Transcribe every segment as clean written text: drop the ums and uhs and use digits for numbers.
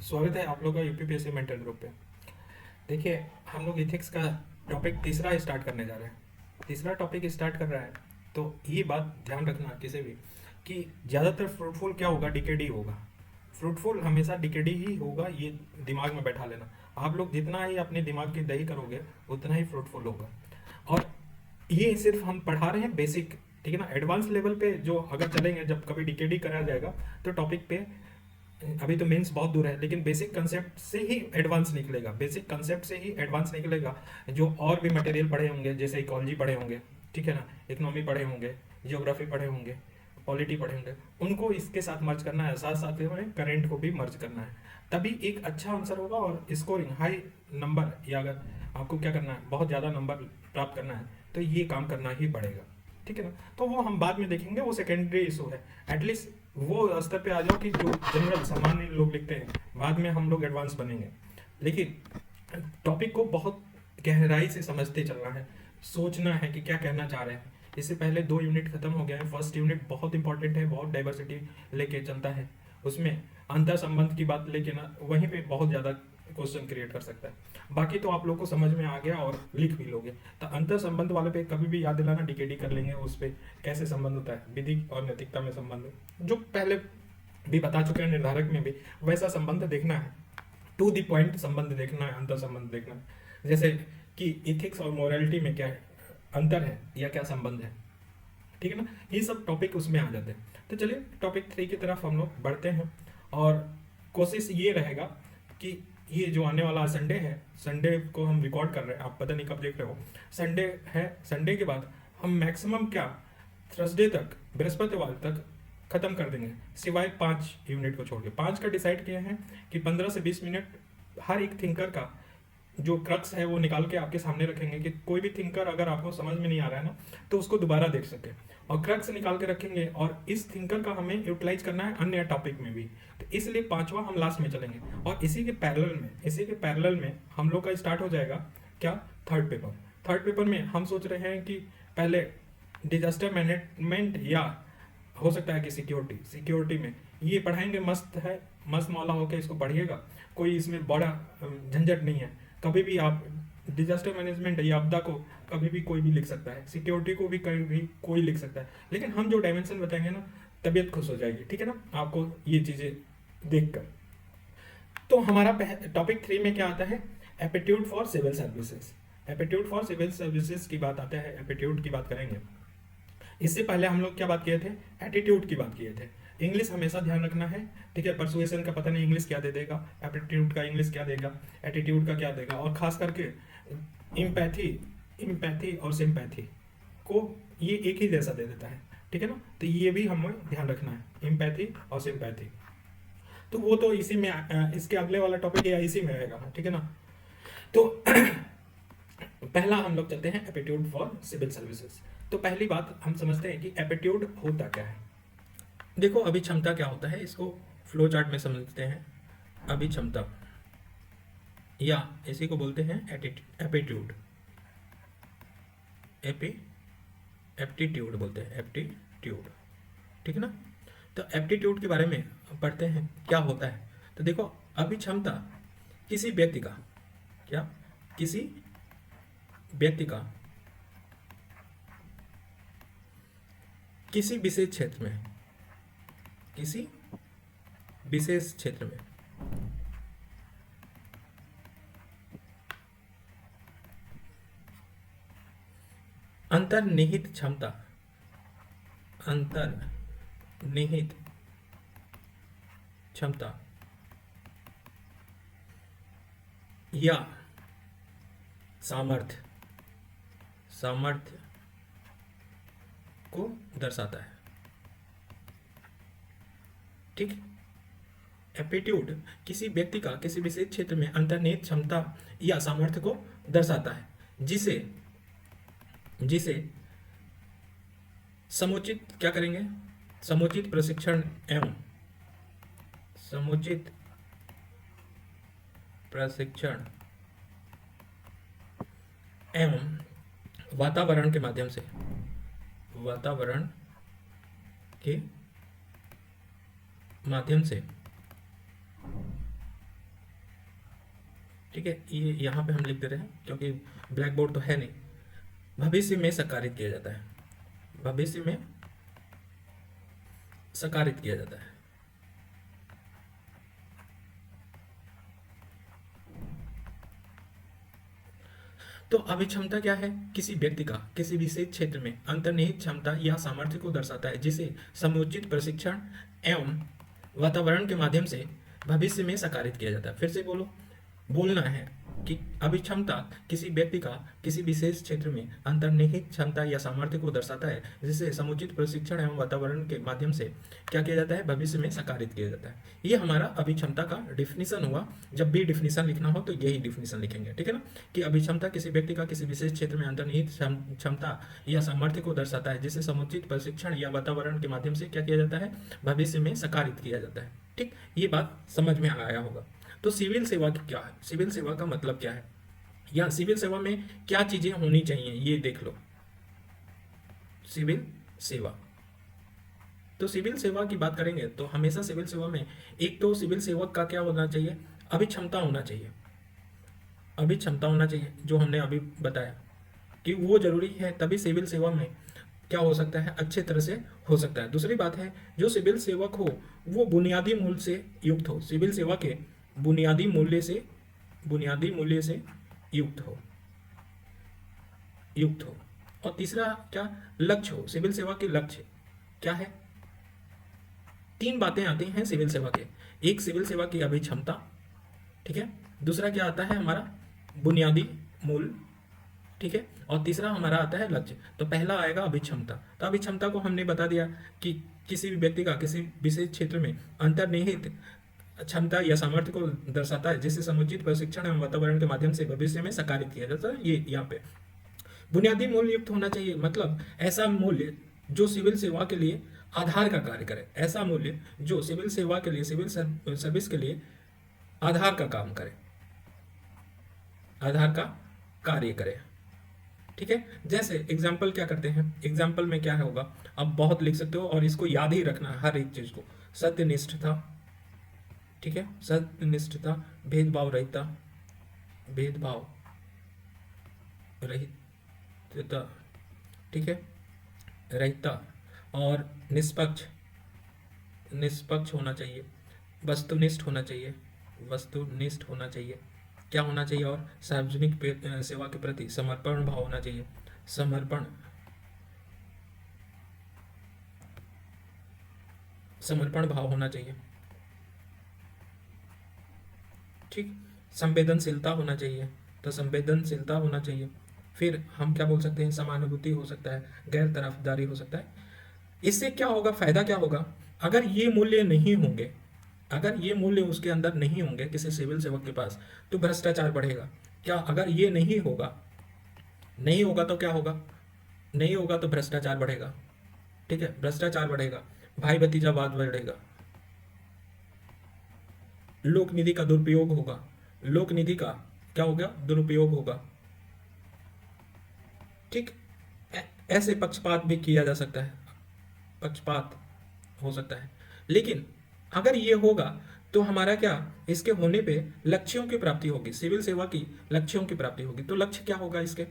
स्वागत है आप लोग का यूपीपीएससी मेंटर ग्रुप पे। देखिए, हम लोग इथिक्स का टॉपिक तीसरा स्टार्ट करने जा रहे हैं। तीसरा टॉपिक स्टार्ट कर रहा है तो ये बात ध्यान रखना किसी भी कि ज़्यादातर फ्रूटफुल क्या होगा, डीकेडी होगा। फ्रूटफुल हमेशा डीकेडी ही होगा, ये दिमाग में बैठा लेना। आप लोग जितना ही अपने दिमाग की दही करोगे उतना ही फ्रूटफुल होगा। और ये सिर्फ हम पढ़ा रहे हैं बेसिक, ठीक है ना। एडवांस लेवल पे जो अगर चलेंगे, जब कभी डीकेडी कराया जाएगा तो टॉपिक पे अभी तो मेंस बहुत दूर है, लेकिन बेसिक कंसेप्ट से ही एडवांस निकलेगा, बेसिक कंसेप्ट से ही एडवांस निकलेगा। जो और भी मटेरियल पढ़े होंगे, जैसे इकोलॉजी पढ़े होंगे, ठीक है ना, इकोनॉमी पढ़े होंगे, जियोग्राफी पढ़े होंगे, पॉलिटी पढ़े होंगे, उनको इसके साथ मर्ज करना है, साथ साथ में करेंट को भी मर्ज करना है। तभी एक अच्छा आंसर होगा। और स्कोरिंग हाई नंबर, या अगर आपको क्या करना है, बहुत ज़्यादा नंबर प्राप्त करना है, तो ये काम करना ही पड़ेगा, ठीक है ना। तो वो हम बाद में देखेंगे, वो सेकेंडरी इशू है। एटलीस्ट वो स्तर पे आ जाओ कि जो जनरल सामान्य लोग लिखते हैं, बाद में हम लोग एडवांस बनेंगे। लेकिन टॉपिक को बहुत गहराई से समझते चलना है, सोचना है कि क्या कहना चाह रहे हैं। इससे पहले 2 यूनिट खत्म हो गया है। फर्स्ट यूनिट बहुत इंपॉर्टेंट है, बहुत डाइवर्सिटी लेके चलता है। उसमें अंतर संबंध की बात लेके ना, वहीं पे बहुत ज़्यादा क्वेश्चन क्रिएट कर सकता है। बाकी तो आप लोग को समझ में आ गया और लिख भी लोगे। तो अंतर संबंध वाले पे कभी भी याद दिलाना, डीकेडी कर लेंगे उस पे कैसे संबंध होता है, विधि और नैतिकता में संबंध, जो पहले भी बता चुके हैं, निर्धारक में भी वैसा संबंध देखना है। टू द पॉइंट संबंध देखना है, अंतर संबंध देखना है। जैसे कि इथिक्स और मोरालिटी में क्या अंतर है या क्या संबंध है, ठीक है ना। ये सब टॉपिक उसमें आ जाते हैं। तो चलिए टॉपिक 3 की तरफ हम लोग बढ़ते हैं। और कोशिश ये रहेगा कि ये जो आने वाला संडे है, संडे को हम रिकॉर्ड कर रहे हैं, आप पता नहीं कब देख रहे हो, संडे है, संडे के बाद हम मैक्सिमम क्या थर्सडे तक, बृहस्पतिवार तक खत्म कर देंगे, सिवाय 5 यूनिट को छोड़ के। 5 का डिसाइड किए हैं कि 15 से 20 मिनट हर एक थिंकर का जो क्रक्स है वो निकाल के आपके सामने रखेंगे, कि कोई भी थिंकर अगर आपको समझ में नहीं आ रहा है ना, तो उसको दोबारा देख सके। और क्रक्स निकाल के रखेंगे, और इस थिंकर का हमें यूटिलाइज करना है अन्य टॉपिक में भी। तो इसलिए 5वां हम लास्ट में चलेंगे। और इसी के पैरेलल में हम लोग का स्टार्ट हो जाएगा क्या, थर्ड पेपर। थर्ड पेपर में हम सोच रहे हैं कि पहले डिजास्टर मैनेजमेंट, या हो सकता है कि सिक्योरिटी में ये पढ़ाएंगे। मस्त है, मस्त मौला होकर इसको पढ़िएगा। कोई इसमें बड़ा झंझट नहीं है। कभी भी आप डिजास्टर मैनेजमेंट या आपदा को कभी भी कोई भी लिख सकता है, सिक्योरिटी को भी कभी भी कोई लिख सकता है। लेकिन हम जो डायमेंशन बताएंगे ना, तबीयत खुश हो जाएगी, ठीक है ना, आपको ये चीज़ें देखकर। तो हमारा टॉपिक 3 में क्या आता है, aptitude for civil services. Aptitude for civil services की बात आता है, एप्टीट्यूड की बात करेंगे। इससे पहले हम लोग क्या बात किए थे, एटीट्यूड की बात किए थे। इंग्लिश हमेशा ध्यान रखना है, ठीक है। परसुएशन का पता नहीं इंग्लिश क्या दे देगा, एप्टीट्यूड का इंग्लिश क्या देगा, एटीट्यूड का क्या देगा। और खास करके इम्पैथी और सिंपैथी को ये एक ही जैसा दे देता है, ठीक है ना। तो ये भी हमें ध्यान रखना है, इम्पैथी और सिंपैथी। तो वो तो इसी में इसके अगले वाला टॉपिक या इसी में रहेगा, ठीक है ना। तो पहला हम लोग चलते हैं एप्टीट्यूड फॉर सिविल सर्विसेज। तो पहली बात हम समझते हैं कि एप्टीट्यूड होता क्या है। देखो, अभिक्षमता क्या होता है, इसको फ्लो चार्ट में समझते हैं। अभिक्षमता, या इसी को बोलते हैं एप्टीट्यूड, एप्टीट्यूड बोलते हैं, एप्टीट्यूड, ठीक है ना। तो एप्टीट्यूड के बारे में पढ़ते हैं क्या होता है। तो देखो, अभिक्षमता किसी व्यक्ति का, क्या, किसी व्यक्ति का किसी विशेष क्षेत्र में, किसी विशेष क्षेत्र में अंतर्निहित क्षमता, अंतर्निहित क्षमता या सामर्थ्य, सामर्थ्य को दर्शाता है, ठीक। एप्टीट्यूड किसी व्यक्ति का किसी विशेष क्षेत्र में अंतर्निहित क्षमता या सामर्थ्य को दर्शाता है, जिसे जिसे समुचित क्या करेंगे, समुचित प्रशिक्षण एवं समुचित प्रशिक्षण एवं वातावरण के माध्यम से, वातावरण के माध्यम से ठीक है, ये यहाँ पे हम लिख दे रहे हैं क्योंकि ब्लैक बोर्ड तो है नहीं। भविष्य में साकारित किया जाता है, भविष्य में साकारित किया जाता है। तो अभिक्षमता क्या है? किसी व्यक्ति का किसी विशेष क्षेत्र में अंतर्निहित क्षमता या सामर्थ्य को दर्शाता है, जिसे समुचित प्रशिक्षण एवं वातावरण के माध्यम से भविष्य में साकारित किया जाता है। फिर से बोलना है कि अभिक्षमता किसी व्यक्ति का किसी विशेष क्षेत्र में अंतर्निहित क्षमता या सामर्थ्य को दर्शाता है, जिसे समुचित प्रशिक्षण एवं वातावरण के माध्यम से क्या किया जाता है? भविष्य में साकारित किया जाता है। ये हमारा अभिक्षमता का डिफिनीशन हुआ। जब भी डिफिनीशन लिखना हो तो यही डिफिनीशन लिखेंगे, ठीक है ना, कि अभिक्षमता किसी व्यक्ति का किसी विशेष क्षेत्र में अंतर्निहित क्षमता या सामर्थ्य को दर्शाता है, जिसे समुचित प्रशिक्षण या वातावरण के माध्यम से क्या किया जाता है? भविष्य में साकारित किया जाता है। ठीक, ये बात समझ में आया होगा। तो सिविल सेवा क्या है? सिविल सेवा का मतलब क्या है, या सिविल सेवा में क्या चीजें होनी चाहिए, ये देख लो। सिविल सेवा, तो सिविल सेवा की बात करेंगे तो हमेशा सिविल सेवा में एक तो सिविल सेवक का क्या होना चाहिए? अभिक्षमता होना चाहिए। अभिक्षमता होना चाहिए, जो हमने अभी बताया कि वो जरूरी है, तभी सिविल सेवा में क्या हो सकता है? अच्छे तरह से हो सकता है। दूसरी बात है, जो सिविल सेवक हो वो बुनियादी मूल्य से युक्त हो, सिविल सेवा के बुनियादी मूल्य से युक्त हो। और तीसरा क्या? लक्ष्य हो, सिविल सेवा के लक्ष्य क्या है? तीन बातें आती हैं सिविल सेवा के। एक सिविल सेवा की अभिक्षमता, ठीक है, दूसरा क्या आता है? हमारा बुनियादी मूल्य, ठीक है, और तीसरा हमारा आता है लक्ष्य। तो पहला आएगा अभिक्षमता। तो अभिक्षमता को हमने बता दिया कि किसी भी व्यक्ति का किसी विशेष क्षेत्र में अंतर्निहित क्षमता या सामर्थ्य को दर्शाता है, जिससे समुचित प्रशिक्षण एवं वातावरण के माध्यम से भविष्य में साकारित किया जाता है। ये यहाँ पे बुनियादी मूल्य युक्त होना चाहिए, मतलब ऐसा मूल्य जो सिविल सेवा के लिए आधार का कार्य करे, ऐसा मूल्य जो सिविल सेवा के लिए, सिविल सर्विस के लिए आधार का काम करे, आधार का कार्य करे। ठीक है, जैसे एग्जाम्पल क्या करते हैं, एग्जाम्पल में क्या होगा, आप बहुत लिख सकते हो और इसको याद ही रखना है हर एक चीज को। सत्यनिष्ठता, ठीक है, सत्यनिष्ठता, भेदभाव रहितता, ठीक है, रहितता, और निष्पक्ष होना चाहिए, वस्तुनिष्ठ होना चाहिए, क्या होना चाहिए, और सार्वजनिक सेवा के प्रति समर्पण भाव होना चाहिए, समर्पण भाव होना चाहिए। ठीक, संवेदनशीलता होना चाहिए, तो संवेदनशीलता होना चाहिए। फिर हम क्या बोल सकते हैं? समानुभूति हो सकता है, गैर तरफदारी हो सकता है। इससे क्या होगा, फायदा क्या होगा? अगर ये मूल्य नहीं होंगे, अगर ये मूल्य उसके अंदर नहीं होंगे किसी सिविल सेवक के पास, तो भ्रष्टाचार बढ़ेगा। क्या? अगर ये नहीं होगा तो क्या होगा? नहीं होगा तो भ्रष्टाचार बढ़ेगा। ठीक है, भ्रष्टाचार बढ़ेगा, भाई भतीजावाद बढ़ेगा, लोक निधि का दुरुपयोग होगा, लोक निधि का क्या होगा? दुरुपयोग होगा। ठीक, ऐसे पक्षपात भी किया जा सकता है, पक्षपात हो सकता है। लेकिन अगर ये होगा तो हमारा क्या, इसके होने पे लक्ष्यों की प्राप्ति होगी, सिविल सेवा की लक्ष्यों की प्राप्ति होगी। तो लक्ष्य क्या होगा इसके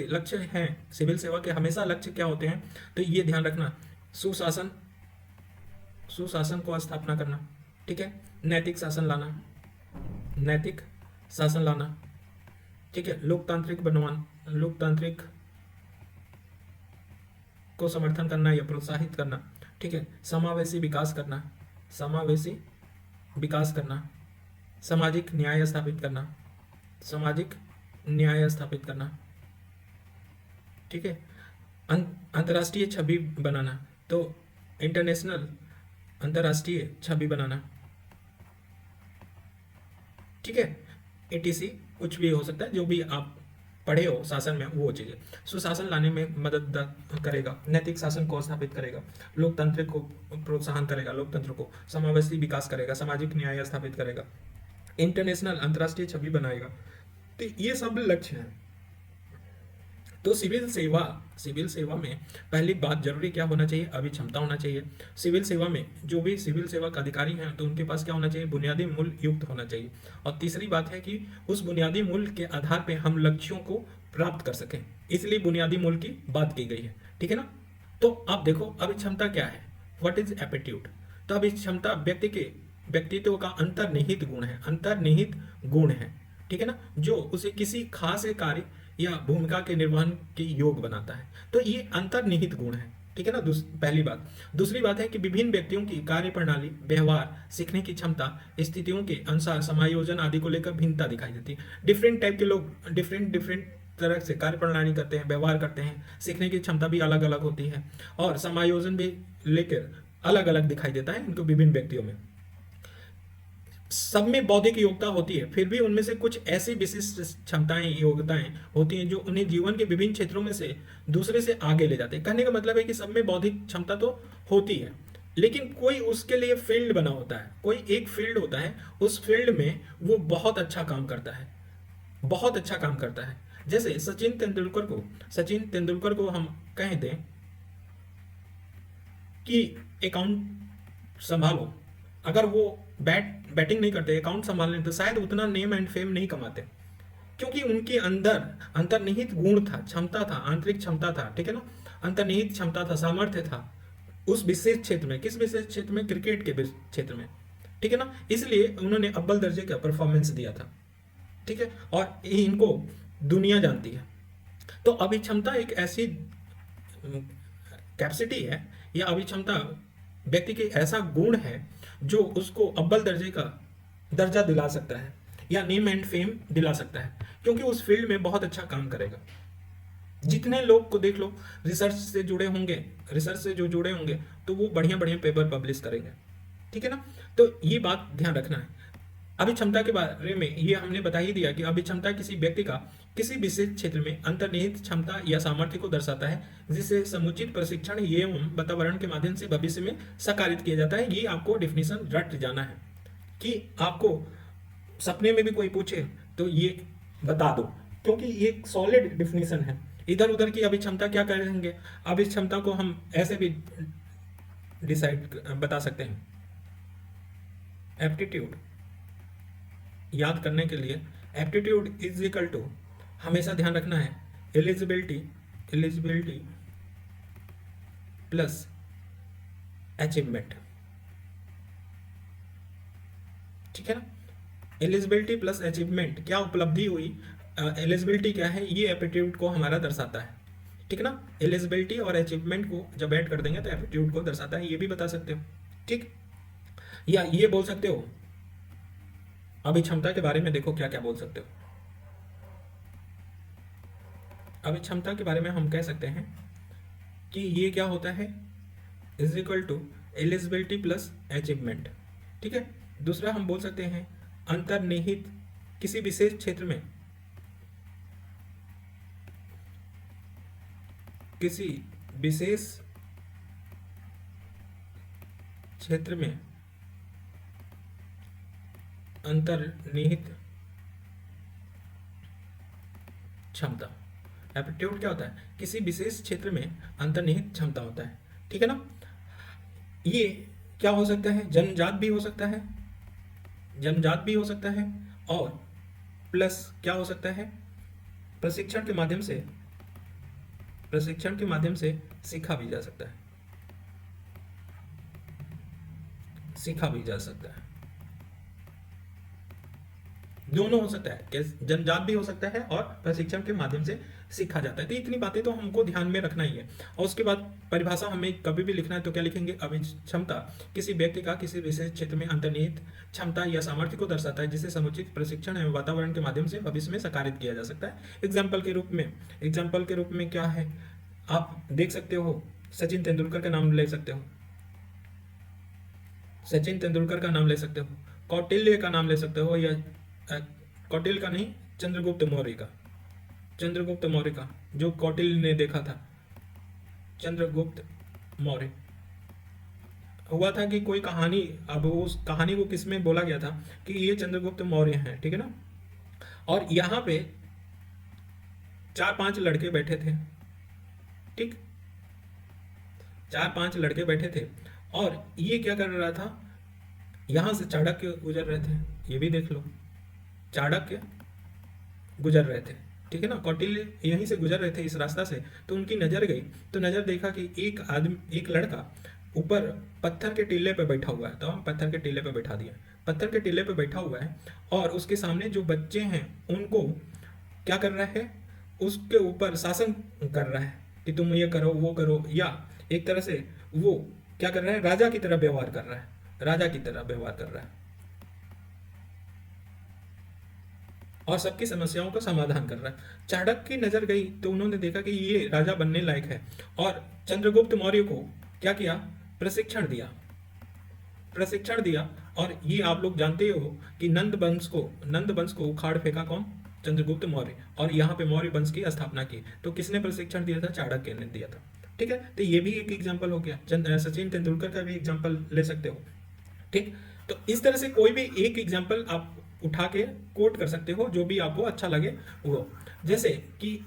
लक्ष्य हैं सिविल सेवा के, हमेशा लक्ष्य क्या होते हैं? तो ये ध्यान रखना, सुशासन को स्थापना करना, ठीक है, नैतिक शासन लाना, ठीक है, लोकतांत्रिक को समर्थन करना या प्रोत्साहित करना, ठीक है, समावेशी विकास करना, सामाजिक न्याय स्थापित करना, ठीक है, अंतर्राष्ट्रीय छवि बनाना, तो इंटरनेशनल अंतर्राष्ट्रीय छवि बनाना, ठीक है, एटीसी कुछ भी हो सकता है, जो भी आप पढ़े हो शासन में वो चीजें। सुशासन लाने में मदद करेगा, नैतिक शासन को स्थापित करेगा, लोकतंत्र को प्रोत्साहन करेगा, लोकतंत्र को समावेशी विकास करेगा, सामाजिक न्याय स्थापित करेगा, इंटरनेशनल अंतर्राष्ट्रीय छवि बनाएगा। तो ये सब लक्ष्य हैं, तो सिविल सेवा में पहली बात जरूरी क्या होना चाहिए, अभी क्षमता होना चाहिए। सिविल सेवा में जो भी सिविल सेवा का अधिकारी हैं तो उनके पास क्या होना चाहिए, बुनियादी मूल्य युक्त होना चाहिए। और तीसरी बात है कि उस बुनियादी मूल्य के आधार पे हम लक्ष्यों को प्राप्त कर सकें, इसलिए बुनियादी मूल्य की बात की गई है, ठीक है ना। तो अब देखो अभी क्षमता क्या है, व्हाट इज एप्टीट्यूड। तो अभी क्षमता व्यक्तित्व का अंतर्निहित गुण है, अंतर्निहित गुण है, ठीक है ना, जो उसे किसी खास कार्य या भूमिका के निर्वहन के योग बनाता है। तो ये अंतर्निहित गुण है, ठीक है ना। पहली बात। दूसरी बात है कि विभिन्न व्यक्तियों की कार्य प्रणाली, व्यवहार, सीखने की क्षमता, स्थितियों के अनुसार समायोजन आदि को लेकर भिन्नता दिखाई देती है। डिफरेंट टाइप के लोग डिफरेंट डिफरेंट तरह से कार्य प्रणाली करते हैं, व्यवहार करते हैं, सीखने की क्षमता भी अलग अलग होती है और समायोजन भी लेकर अलग अलग दिखाई देता है इनको विभिन्न व्यक्तियों में। सब में बौद्धिक योग्यता होती है, फिर भी उनमें से कुछ ऐसी विशिष्ट क्षमताएं, योग्यताएं होती हैं जो उन्हें जीवन के विभिन्न क्षेत्रों में से दूसरे से आगे ले जाते हैं। कहने का मतलब है कि सब में बौद्धिक क्षमता तो होती है, लेकिन कोई उसके लिए फील्ड बना होता है, कोई एक फील्ड होता है, उस फील्ड में वो बहुत अच्छा काम करता है, बहुत अच्छा काम करता है। जैसे सचिन तेंदुलकर को हम कह दें कि अकाउंट संभालो, अगर वो बैटिंग नहीं करते, अकाउंट संभाल लें, तो शायद उतना नेम एंड फेम नहीं कमाते, क्योंकि उनके अंदर अंतर्निहित गुण था, क्षमता था, आंतरिक क्षमता था, ठीक है ना, अंतर्निहित क्षमता था, सामर्थ्य था उस विशेष क्षेत्र में। किस विशेष क्षेत्र में, क्रिकेट के क्षेत्र में, ठीक है ना। इसलिए उन्होंने अव्वल दर्जे का परफॉर्मेंस दिया था, ठीक है, और इनको दुनिया जानती है। तो अभिक्षमता एक ऐसी कैपेसिटी है या अभिक्षमता व्यक्ति के ऐसा गुण है जो उसको अव्वल दर्जे का दर्जा दिला सकता है या नेम एंड फेम दिला सकता है, क्योंकि उस फील्ड में बहुत अच्छा काम करेगा। जितने लोग को देख लो रिसर्च से जुड़े होंगे, रिसर्च से जो जुड़े होंगे तो वो बढ़िया बढ़िया पेपर पब्लिश करेंगे, ठीक है ना। तो ये बात ध्यान रखना है। अभिक्षमता के बारे में ये हमने बता ही दिया कि अभिक्षमता किसी व्यक्ति का किसी विशेष क्षेत्र में अंतर्निहित क्षमता या सामर्थ्य को दर्शाता है, जिसे समुचित प्रशिक्षण एवं वातावरण के माध्यम से भविष्य में साकारित किया जाता है। ये आपको डिफिनीशन रट जाना है कि आपको सपने में भी कोई पूछे तो ये बता दो, क्योंकि ये एक सॉलिड डिफिनीशन है। इधर उधर की अभिक्षमता क्या करेंगे, अभिक्षमता को हम ऐसे भी डिसाइड बता सकते हैं। एप्टीट्यूड याद करने के लिए एप्टीट्यूड इज इक्वल टू, हमेशा ध्यान रखना है, एलिजिबिलिटी प्लस अचीवमेंट, ठीक है ना। एलिजिबिलिटी प्लस अचीवमेंट, क्या उपलब्धि हुई, एलिजिबिलिटी क्या है, ये एप्टीट्यूड को हमारा दर्शाता है, ठीक है ना। एलिजिबिलिटी और अचीवमेंट को जब ऐड कर देंगे तो एप्टीट्यूड को दर्शाता है, ये भी बता सकते हो, ठीक। या ये बोल सकते हो अभी क्षमता के बारे में, देखो क्या क्या बोल सकते हो। अभी क्षमता के बारे में हम कह सकते हैं कि ये क्या होता है, is equal to eligibility plus achievement, ठीक है। दूसरा हम बोल सकते हैं अंतर्निहित किसी विशेष क्षेत्र में, किसी विशेष क्षेत्र में अंतर्निहित क्षमता। एप्टीट्यूड क्या होता है, किसी विशेष क्षेत्र में अंतर्निहित क्षमता होता है, ठीक है ना। ये क्या हो सकता है, जन्मजात भी हो सकता है, जन्मजात भी हो सकता है, और प्लस क्या हो सकता है, प्रशिक्षण के माध्यम से, प्रशिक्षण के माध्यम से सीखा भी जा सकता है, सीखा भी जा सकता है, दोनों हो सकता है, जन्मजात भी हो सकता है और प्रशिक्षण के माध्यम से सीखा जाता है। तो इतनी बातें तो हमको ध्यान में रखना ही है। और उसके बाद परिभाषा हमें कभी भी लिखना है तो क्या लिखेंगे, अभिक्षमता किसी व्यक्ति का किसी विशेष क्षेत्र में अंतर्निहित क्षमता या सामर्थ्य को दर्शाता है, जिसे समुचित प्रशिक्षण एवं वातावरण के माध्यम से भविष्य में साकारित किया जा सकता है। एग्जाम्पल के रूप में क्या है, आप देख सकते हो, सचिन तेंदुलकर का नाम ले सकते हो, सचिन तेंदुलकर का नाम ले सकते हो, कौटिल्य का नाम ले सकते हो, या कौटिल्य का नहीं, चंद्रगुप्त मौर्य का, जो कौटिल्य ने देखा था, चंद्रगुप्त मौर्य। हुआ था कि कोई कहानी, अब उस कहानी को किसमें बोला गया था कि ये चंद्रगुप्त मौर्य हैं, ठीक है ना। और यहाँ पे 4-5 लड़के बैठे थे, ठीक, 4-5 लड़के बैठे थे और ये क्या कर रहा था, यहां से चाणक्य गुजर रहे थे, ये भी देख लो, चाणक्य गुजर रहे थे, ठीक है ना, कौटिल्य यहीं से गुजर रहे थे इस रास्ता से, तो उनकी नजर गई, तो नजर देखा कि एक आदमी, एक लड़का ऊपर पत्थर के टीले पे बैठा हुआ है, तो हम पत्थर के टीले पे बैठा दिया, पत्थर के टीले पे बैठा हुआ है और उसके सामने जो बच्चे हैं उनको क्या कर रहा है, उसके ऊपर शासन कर रहा है कि तुम ये करो वो करो, या एक तरह से वो क्या कर रहा है, राजा की तरह व्यवहार कर रहा है, राजा की तरह व्यवहार कर रहा है और सबकी समस्याओं का समाधान कर रहा है। चाणक्य की नजर गई तो उन्होंने देखा कि ये राजा बनने लायक है और चंद्रगुप्त मौर्य को क्या किया, प्रशिक्षण दिया, प्रशिक्षण दिया। और ये आप लोग जानते हो कि नंद वंश को उखाड़ फेंका कौन, चंद्रगुप्त मौर्य, और यहाँ पे मौर्य वंश की स्थापना की। तो किसने प्रशिक्षण दिया था, चाणक्य ने दिया था, ठीक है। तो ये भी एक एग्जाम्पल हो गया। सचिन तेंदुलकर का भी एग्जाम्पल ले सकते हो, ठीक। तो इस तरह से कोई भी एक एग्जाम्पल आप उठा के कोट कर सकते हो, जो भी आपको अच्छा लगे वो। जैसे कि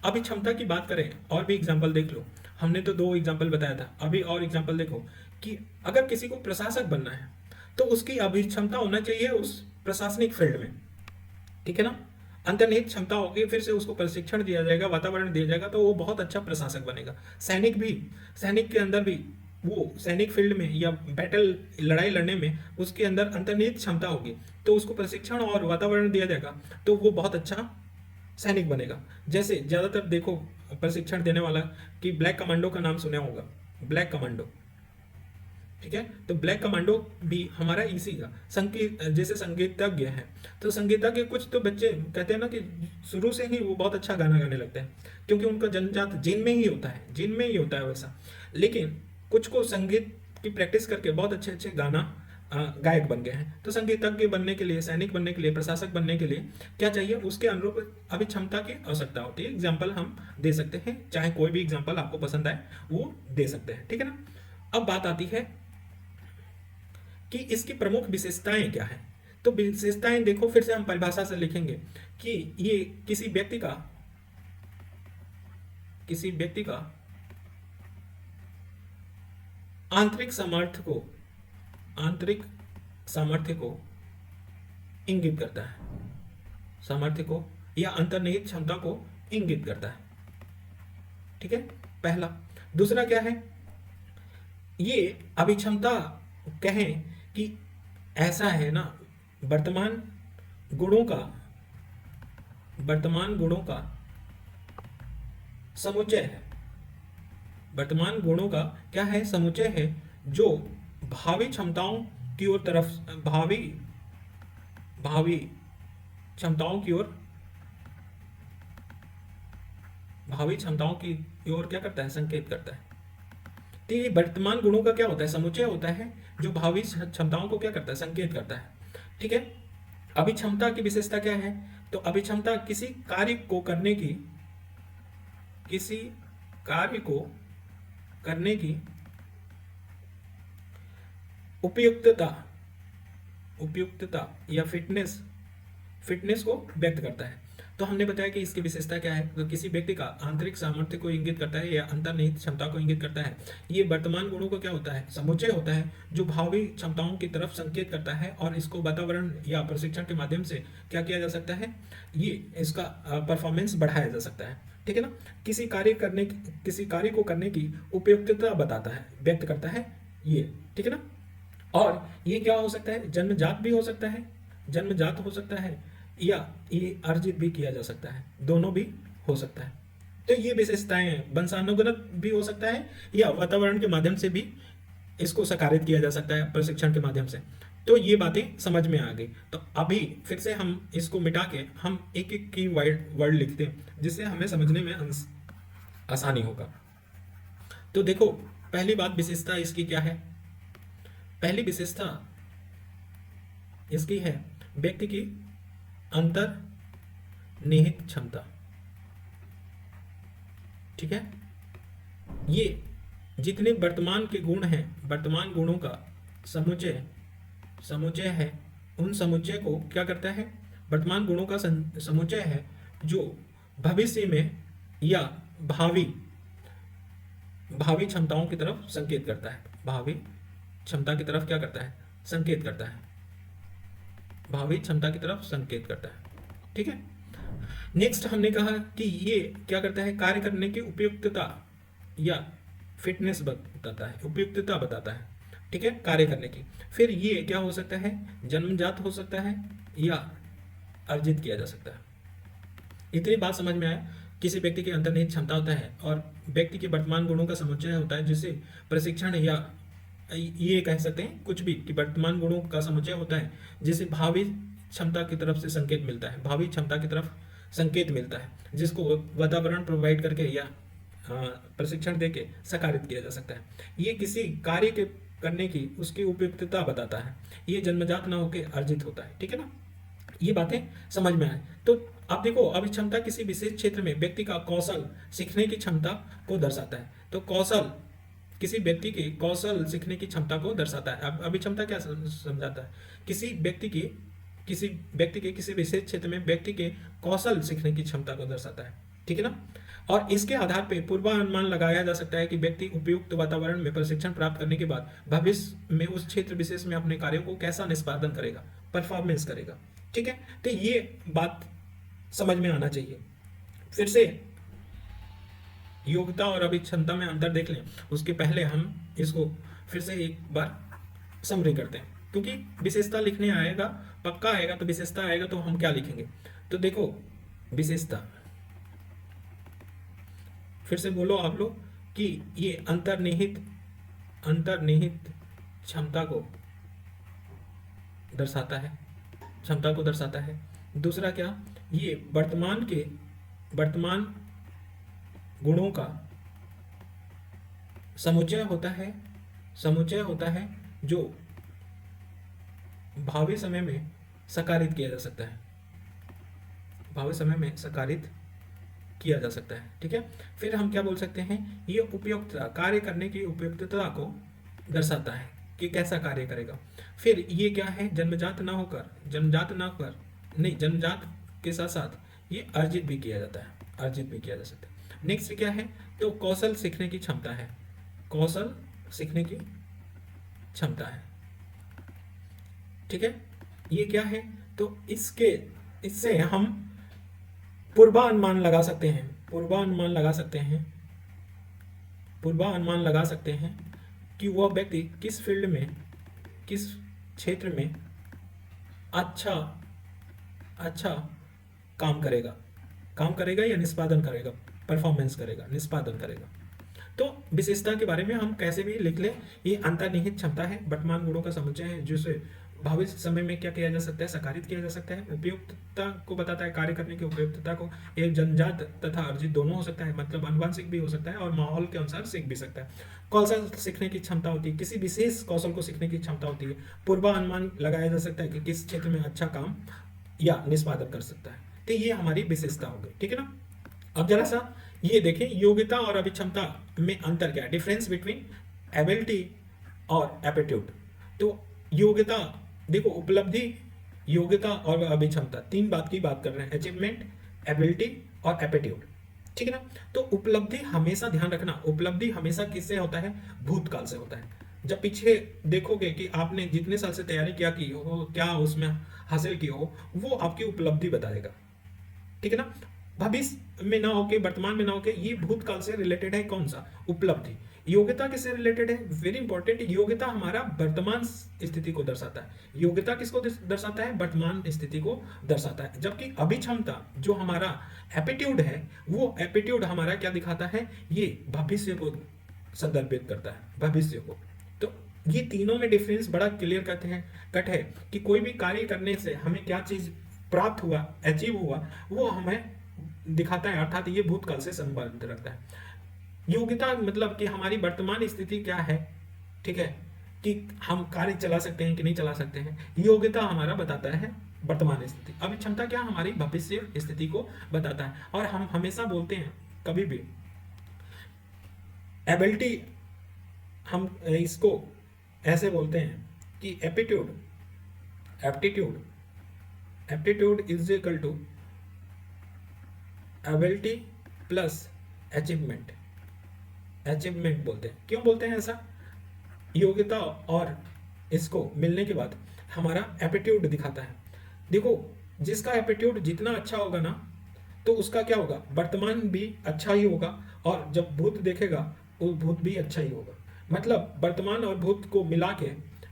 अभी क्षमता की बात करें, और भी एग्जाम्पल देख लो, हमने तो 2 एग्जाम्पल बताया था, अभी और एग्जाम्पल देखो कि अगर किसी को प्रशासक बनना है तो उसकी अभिक्षमता होना चाहिए उस प्रशासनिक फील्ड में, ठीक है ना, अंतर्निहित क्षमता होगी, फिर से उसको प्रशिक्षण दिया जाएगा, वातावरण दिया जाएगा, तो वो बहुत अच्छा प्रशासक बनेगा। सैनिक भी, सैनिक के अंदर भी वो सैनिक फील्ड में या बैटल, लड़ाई लड़ने में उसके अंदर अंतर्निहित क्षमता होगी, तो उसको प्रशिक्षण और वातावरण दिया जाएगा तो वो बहुत अच्छा सैनिक बनेगा। जैसे ज़्यादातर देखो प्रशिक्षण देने वाला कि ब्लैक कमांडो का नाम सुना होगा, ब्लैक कमांडो, ठीक है। तो ब्लैक कमांडो भी हमारा इसी का संगीत, जैसे संगीतज्ञ है, तो संगीतज्ञ कुछ तो बच्चे कहते हैं ना कि शुरू से ही वो बहुत अच्छा गाना गाने लगते हैं, क्योंकि उनका जन्मजात जीन में ही होता है, जीन में ही होता है वैसा। लेकिन कुछ को संगीत की प्रैक्टिस करके बहुत अच्छे अच्छे गाना गायक बन गए हैं। तो संगीतज्ञ बनने के लिए, सैनिक बनने के लिए, प्रशासक बनने के लिए क्या चाहिए, उसके अनुरूप अभी क्षमता की आवश्यकता होती है। एग्जाम्पल हम दे सकते हैं, चाहे कोई भी एग्जाम्पल आपको पसंद आए वो दे सकते हैं, ठीक है ना। अब बात आती है कि इसकी प्रमुख विशेषताएं क्या है। तो विशेषताएं देखो, फिर से हम परिभाषा से लिखेंगे कि ये किसी व्यक्ति का आंतरिक सामर्थ्य को इंगित करता है, सामर्थ्य को या अंतर्निहित क्षमता को इंगित करता है, ठीक है, पहला। दूसरा क्या है, ये अभिक्षमता कहें कि ऐसा है ना, वर्तमान गुणों का समुच्चय है, वर्तमान गुणों का क्या है, समुच्चय है, जो भावी क्षमताओं की ओर भावी क्षमताओं की ओर क्या करता है, संकेत करता है। तो ये वर्तमान गुणों का क्या होता है, समुच्चय होता है, जो भावी क्षमताओं को क्या करता है, संकेत करता है, ठीक है। अभिक्षमता की विशेषता क्या है, तो अभिक्षमता किसी कार्य को करने की उपयुक्तता या फिटनेस को व्यक्त करता है। तो हमने बताया कि इसकी विशेषता क्या है, तो किसी व्यक्ति का आंतरिक सामर्थ्य को इंगित करता है या अंतर्निहित क्षमता को इंगित करता है। ये वर्तमान गुणों का क्या होता है, समुच्चय होता है, जो भावी क्षमताओं की तरफ संकेत करता है, और इसको वातावरण या प्रशिक्षण के माध्यम से क्या किया जा सकता है, ये इसका परफॉर्मेंस बढ़ाया जा सकता है, ठीक है ना। किसी कार्य को करने की उपयुक्तता बताता है, व्यक्त करता है ये, ठीक है ना। और ये क्या हो सकता है, जन्मजात हो सकता है या ये अर्जित भी किया जा सकता है, दोनों भी हो सकता है। तो ये विशेषताएं, वंशानुगत भी हो सकता है या वातावरण के माध्यम से भी इसको सकारित किया जा सकता है, प्रशिक्षण के माध्यम से। तो ये बातें समझ में आ गई। तो अभी फिर से हम इसको मिटा के हम एक एक की वर्ड लिखते हैं, जिससे हमें समझने में आसानी होगा। तो देखो, पहली बात, विशेषता इसकी क्या है, पहली विशेषता इसकी है व्यक्ति की अंतर्निहित क्षमता, ठीक है। ये जितने वर्तमान के गुण हैं, वर्तमान गुणों का समुच्चय है, उन समुच्चय को क्या करता है, वर्तमान गुणों का समुच्चय है, जो भविष्य में या भावी भावी क्षमताओं की तरफ संकेत करता है। भावी क्षमता की तरफ क्या करता है? संकेत करता है। भावी क्षमता की तरफ संकेत करता है। ठीक है। नेक्स्ट हमने कहा कि ये क्या करता है? कार्य करने की उपयुक्तता या फिटनेस बताता है, उपयुक्तता बताता है। ठीक है, कार्य करने की। फिर ये क्या हो सकता है? जन्मजात हो सकता है या अर्जित किया जा सकता है। इतनी बात समझ में आए, किसी व्यक्ति की अंतर्निहित क्षमता होता है और व्यक्ति के वर्तमान गुणों का समुच्चय होता है, जिसे प्रशिक्षण या ये कह सकते हैं कुछ भी, कि वर्तमान गुणों का समुच्चय होता है जिसे भावी क्षमता की तरफ से संकेत मिलता है, भावी क्षमता की तरफ संकेत मिलता है, जिसको वातावरण प्रोवाइड करके या प्रशिक्षण देके साकारित किया जा सकता है। ये किसी कार्य के करने की उसकी उपयुक्तता बताता है। ये जन्मजात ना होकर अर्जित होता है। ठीक है ना, ये बातें समझ में आए। तो आप देखो, अभिक्षमता किसी विशेष क्षेत्र में व्यक्ति का कौशल सीखने की क्षमता को दर्शाता है। तो कौशल किसी व्यक्ति के कौशल सीखने की क्षमता को दर्शाता है। अब अभिक्षमता क्या समझाता है? किसी व्यक्ति की किसी विशेष क्षेत्र में व्यक्ति के कौशल सीखने की क्षमता को दर्शाता है। ठीक है ना, और इसके आधार पर पूर्वानुमान लगाया जा सकता है कि व्यक्ति उपयुक्त वातावरण में प्रशिक्षण प्राप्त करने के बाद भविष्य में उस क्षेत्र विशेष में अपने कार्यों को कैसा निष्पादन करेगा, परफॉर्मेंस करेगा। ठीक है, तो ये बात समझ में आना चाहिए। फिर से योग्यता और अभिक्षमता में अंतर देख लें, उसके पहले हम इसको फिर से एक बार समरी करते हैं, क्योंकि विशेषता लिखने आएगा, पक्का आएगा, तो विशेषता आएगा तो हम क्या लिखेंगे? तो देखो, विशेषता, फिर से बोलो आप लोग, कि ये अंतर्निहित क्षमता को दर्शाता है, क्षमता को दर्शाता है। दूसरा क्या? ये वर्तमान गुणों का समुच्चय होता है जो भावी समय में साकारित किया जा सकता है, भावी समय में साकारित किया जा सकता है। ठीक है, फिर हम क्या बोल सकते हैं? ये उपयुक्तता, कार्य करने की उपयुक्तता को दर्शाता है कि कैसा कार्य करेगा। फिर ये क्या है? जन्मजात के साथ साथ ये अर्जित भी किया जा सकता है। नेक्स्ट क्या है? तो कौशल सीखने की क्षमता है, कौशल सीखने की क्षमता है। ठीक है, ये क्या है? तो इससे हम पूर्वानुमान लगा सकते हैं कि वह व्यक्ति किस फील्ड में, किस क्षेत्र में अच्छा काम करेगा या निष्पादन करेगा, परफॉर्मेंस करेगा, निष्पादन करेगा। तो विशेषता के बारे में हम कैसे भी लिख लें, ये अंतर्निहित क्षमता है, वर्तमान गुणों का समुच्चय है, जिसे भविष्य समय में क्या किया जा सकता है? साकारित किया जा सकता है। उपयुक्तता को बताता है, कार्य करने की उपयुक्तता को। एक जन्मजात तथा अर्जित दोनों हो सकता है, मतलब अनुवांशिक भी हो सकता है और माहौल के अनुसार सीख भी सकता है। कौशल सीखने की क्षमता होती है, किसी विशेष कौशल को सीखने की क्षमता होती है। पूर्वानुमान लगाया जा सकता है कि किस क्षेत्र में अच्छा काम या निष्पादन कर सकता है। तो ये हमारी विशेषता हो गई। ठीक है ना, अब जरा सा ये देखें, योग्यता और अभिक्षमता में अंतर क्या है? डिफरेंस बिटवीन एबिलिटी और एप्टीट्यूड। तो योग्यता देखो, उपलब्धि, योग्यता और अभिक्षमता, तीन बात की बात कर रहे हैं, अचीवमेंट, एबिलिटी और एप्टीट्यूड। ठीक है ना, तो उपलब्धि हमेशा ध्यान रखना, उपलब्धि हमेशा किससे होता है? भूतकाल से होता है। जब पीछे देखोगे कि आपने जितने साल से तैयारी क्या की हो, क्या उसमें हासिल की हो, वो आपकी उपलब्धि बताएगा। ठीक है ना, भविष्य में ना होके, वर्तमान में ना होके, ये भूतकाल से रिलेटेड है। कौन सा? उपलब्धि। योग्यता किससे रिलेटेड है? वेरी इंपॉर्टेंट, योग्यता हमारा वर्तमान स्थिति को दर्शाता है। योग्यता किसको दर्शाता है? वर्तमान स्थिति को दर्शाता है। जबकि अभिक्षमता जो हमारा एप्टीट्यूड है, वो एप्टीट्यूड हमारा क्या दिखाता है? ये भविष्य को संदर्भित करता है, भविष्य को। तो ये तीनों में डिफरेंस बड़ा क्लियर कट है कि कोई भी कार्य करने से हमें क्या चीज प्राप्त हुआ, अचीव हुआ, वो हमें दिखाता है, अर्थात ये भूतकाल से संबंध रखता है। योग्यता मतलब कि हमारी वर्तमान स्थिति क्या है, ठीक है, कि हम कार्य चला सकते हैं कि नहीं चला सकते हैं, योग्यता हमारा बताता है वर्तमान स्थिति। अभी क्षमता क्या? हमारी भविष्य स्थिति को बताता है। और हम हमेशा बोलते हैं, कभी भी एबिलिटी, हम इसको ऐसे बोलते हैं कि aptitude is equal to ability plus achievement, achievement बोलते हैं। क्यों बोलते हैं ऐसा? योग्यता और इसको मिलने के बाद हमारा एप्टीट्यूड दिखाता है। देखो, जिसका एप्टीट्यूड जितना अच्छा होगा ना, तो उसका क्या होगा, वर्तमान भी अच्छा ही होगा, और जब भूत देखेगा वो भूत भी अच्छा ही होगा। मतलब वर्तमान और भूत को मिला के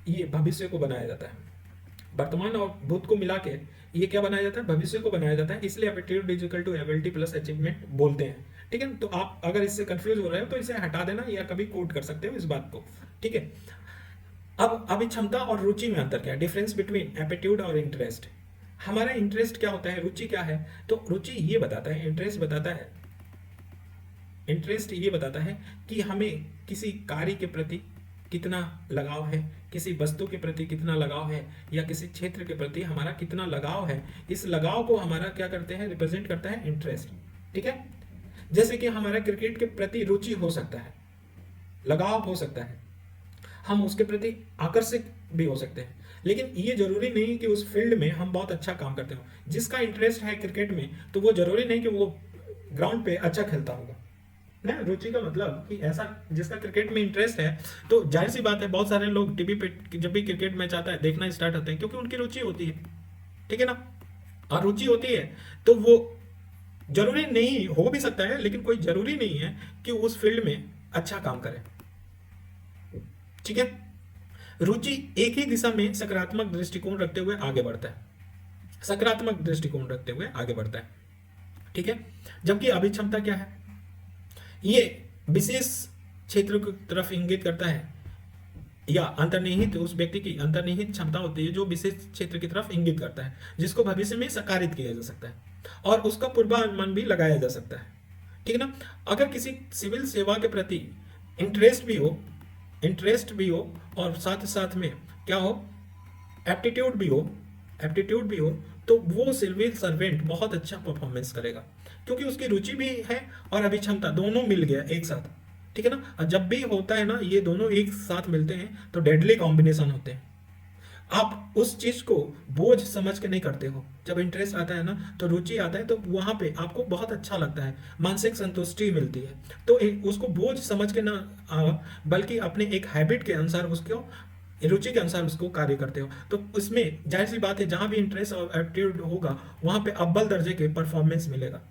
ये भविष्य को बनाया जाता है। वर्तमान और भूत को मिला के ये क्या बनाया जाता है, भविष्य को बनाया जाता है। इसलिए aptitude equal to ability plus achievement बोलते हैं। ठीक है, तो आप अगर इससे कंफ्यूज हो रहे हो तो इसे हटा देना, या कभी कोट कर सकते हो इस बात को। ठीक है, अब अभी क्षमता और रुचि में अंतर क्या है, डिफरेंस बिटवीन एप्टीट्यूड और इंटरेस्ट। हमारा इंटरेस्ट क्या होता है, रुचि क्या है? तो रुचि ये बताता है, इंटरेस्ट बताता है, इंटरेस्ट ये बताता है कि हमें किसी कार्य के प्रति कितना लगाव है, किसी वस्तु के प्रति कितना लगाव है, या किसी क्षेत्र के प्रति हमारा कितना लगाव है। इस लगाव को हमारा क्या करते हैं, रिप्रेजेंट करता है इंटरेस्ट। ठीक है, जैसे कि हमारा क्रिकेट के प्रति रुचि हो सकता है, लगाव हो सकता है, हम उसके प्रति आकर्षित भी हो सकते हैं, लेकिन ये जरूरी नहीं कि उस फील्ड में हम बहुत अच्छा काम करते हो। जिसका इंटरेस्ट है क्रिकेट में, तो वो जरूरी नहीं कि वो ग्राउंड पे अच्छा खेलता होगा ना। रुचि का मतलब कि ऐसा जिसका क्रिकेट में इंटरेस्ट है, तो जाहिर सी बात है बहुत सारे लोग टीवी पे जब भी क्रिकेट मैच आता है देखना स्टार्ट होते हैं, क्योंकि उनकी रुचि होती है। ठीक है ना, और रुचि होती है तो वो जरूरी नहीं, हो भी सकता है, लेकिन कोई जरूरी नहीं है कि उस फील्ड में अच्छा काम करे। ठीक है, रुचि एक ही दिशा में सकारात्मक दृष्टिकोण रखते हुए आगे बढ़ता है, सकारात्मक दृष्टिकोण रखते हुए आगे बढ़ता है। ठीक है, जबकि अभिक्षमता क्या है, ये विशेष क्षेत्र की तरफ इंगित करता है, या अंतर्निहित, उस व्यक्ति की अंतर्निहित क्षमता होती है जो विशेष क्षेत्र की तरफ इंगित करता है, जिसको भविष्य में साकारित किया जा सकता है, और उसका पूर्वानुमान भी लगाया जा सकता है। ठीक है ना, अगर किसी सिविल सेवा के प्रति इंटरेस्ट भी हो, इंटरेस्ट भी हो, और साथ साथ में क्या हो, एप्टीट्यूड भी हो, एप्टीट्यूड भी हो, तो वो सिविल सर्वेंट बहुत अच्छा परफॉर्मेंस करेगा, क्योंकि उसकी रुचि भी है और अभिक्षमता दोनों मिल गया एक साथ। ठीक है ना, और जब भी होता है ना, ये दोनों एक साथ मिलते हैं तो डेडली कॉम्बिनेशन होते हैं। आप उस चीज को बोझ समझ के नहीं करते हो। जब इंटरेस्ट आता है ना, तो रुचि आता है, तो वहां पे आपको बहुत अच्छा लगता है, मानसिक संतुष्टि मिलती है। तो उसको बोझ समझ के ना बल्कि अपने एक हैबिट के अनुसार उसको, रुचि के अनुसार उसको कार्य करते हो। तो उसमें जाहिर सी बात है, जहां भी इंटरेस्ट और एप्टीट्यूड होगा वहां पे अव्वल दर्जे के परफॉर्मेंस मिलेगा,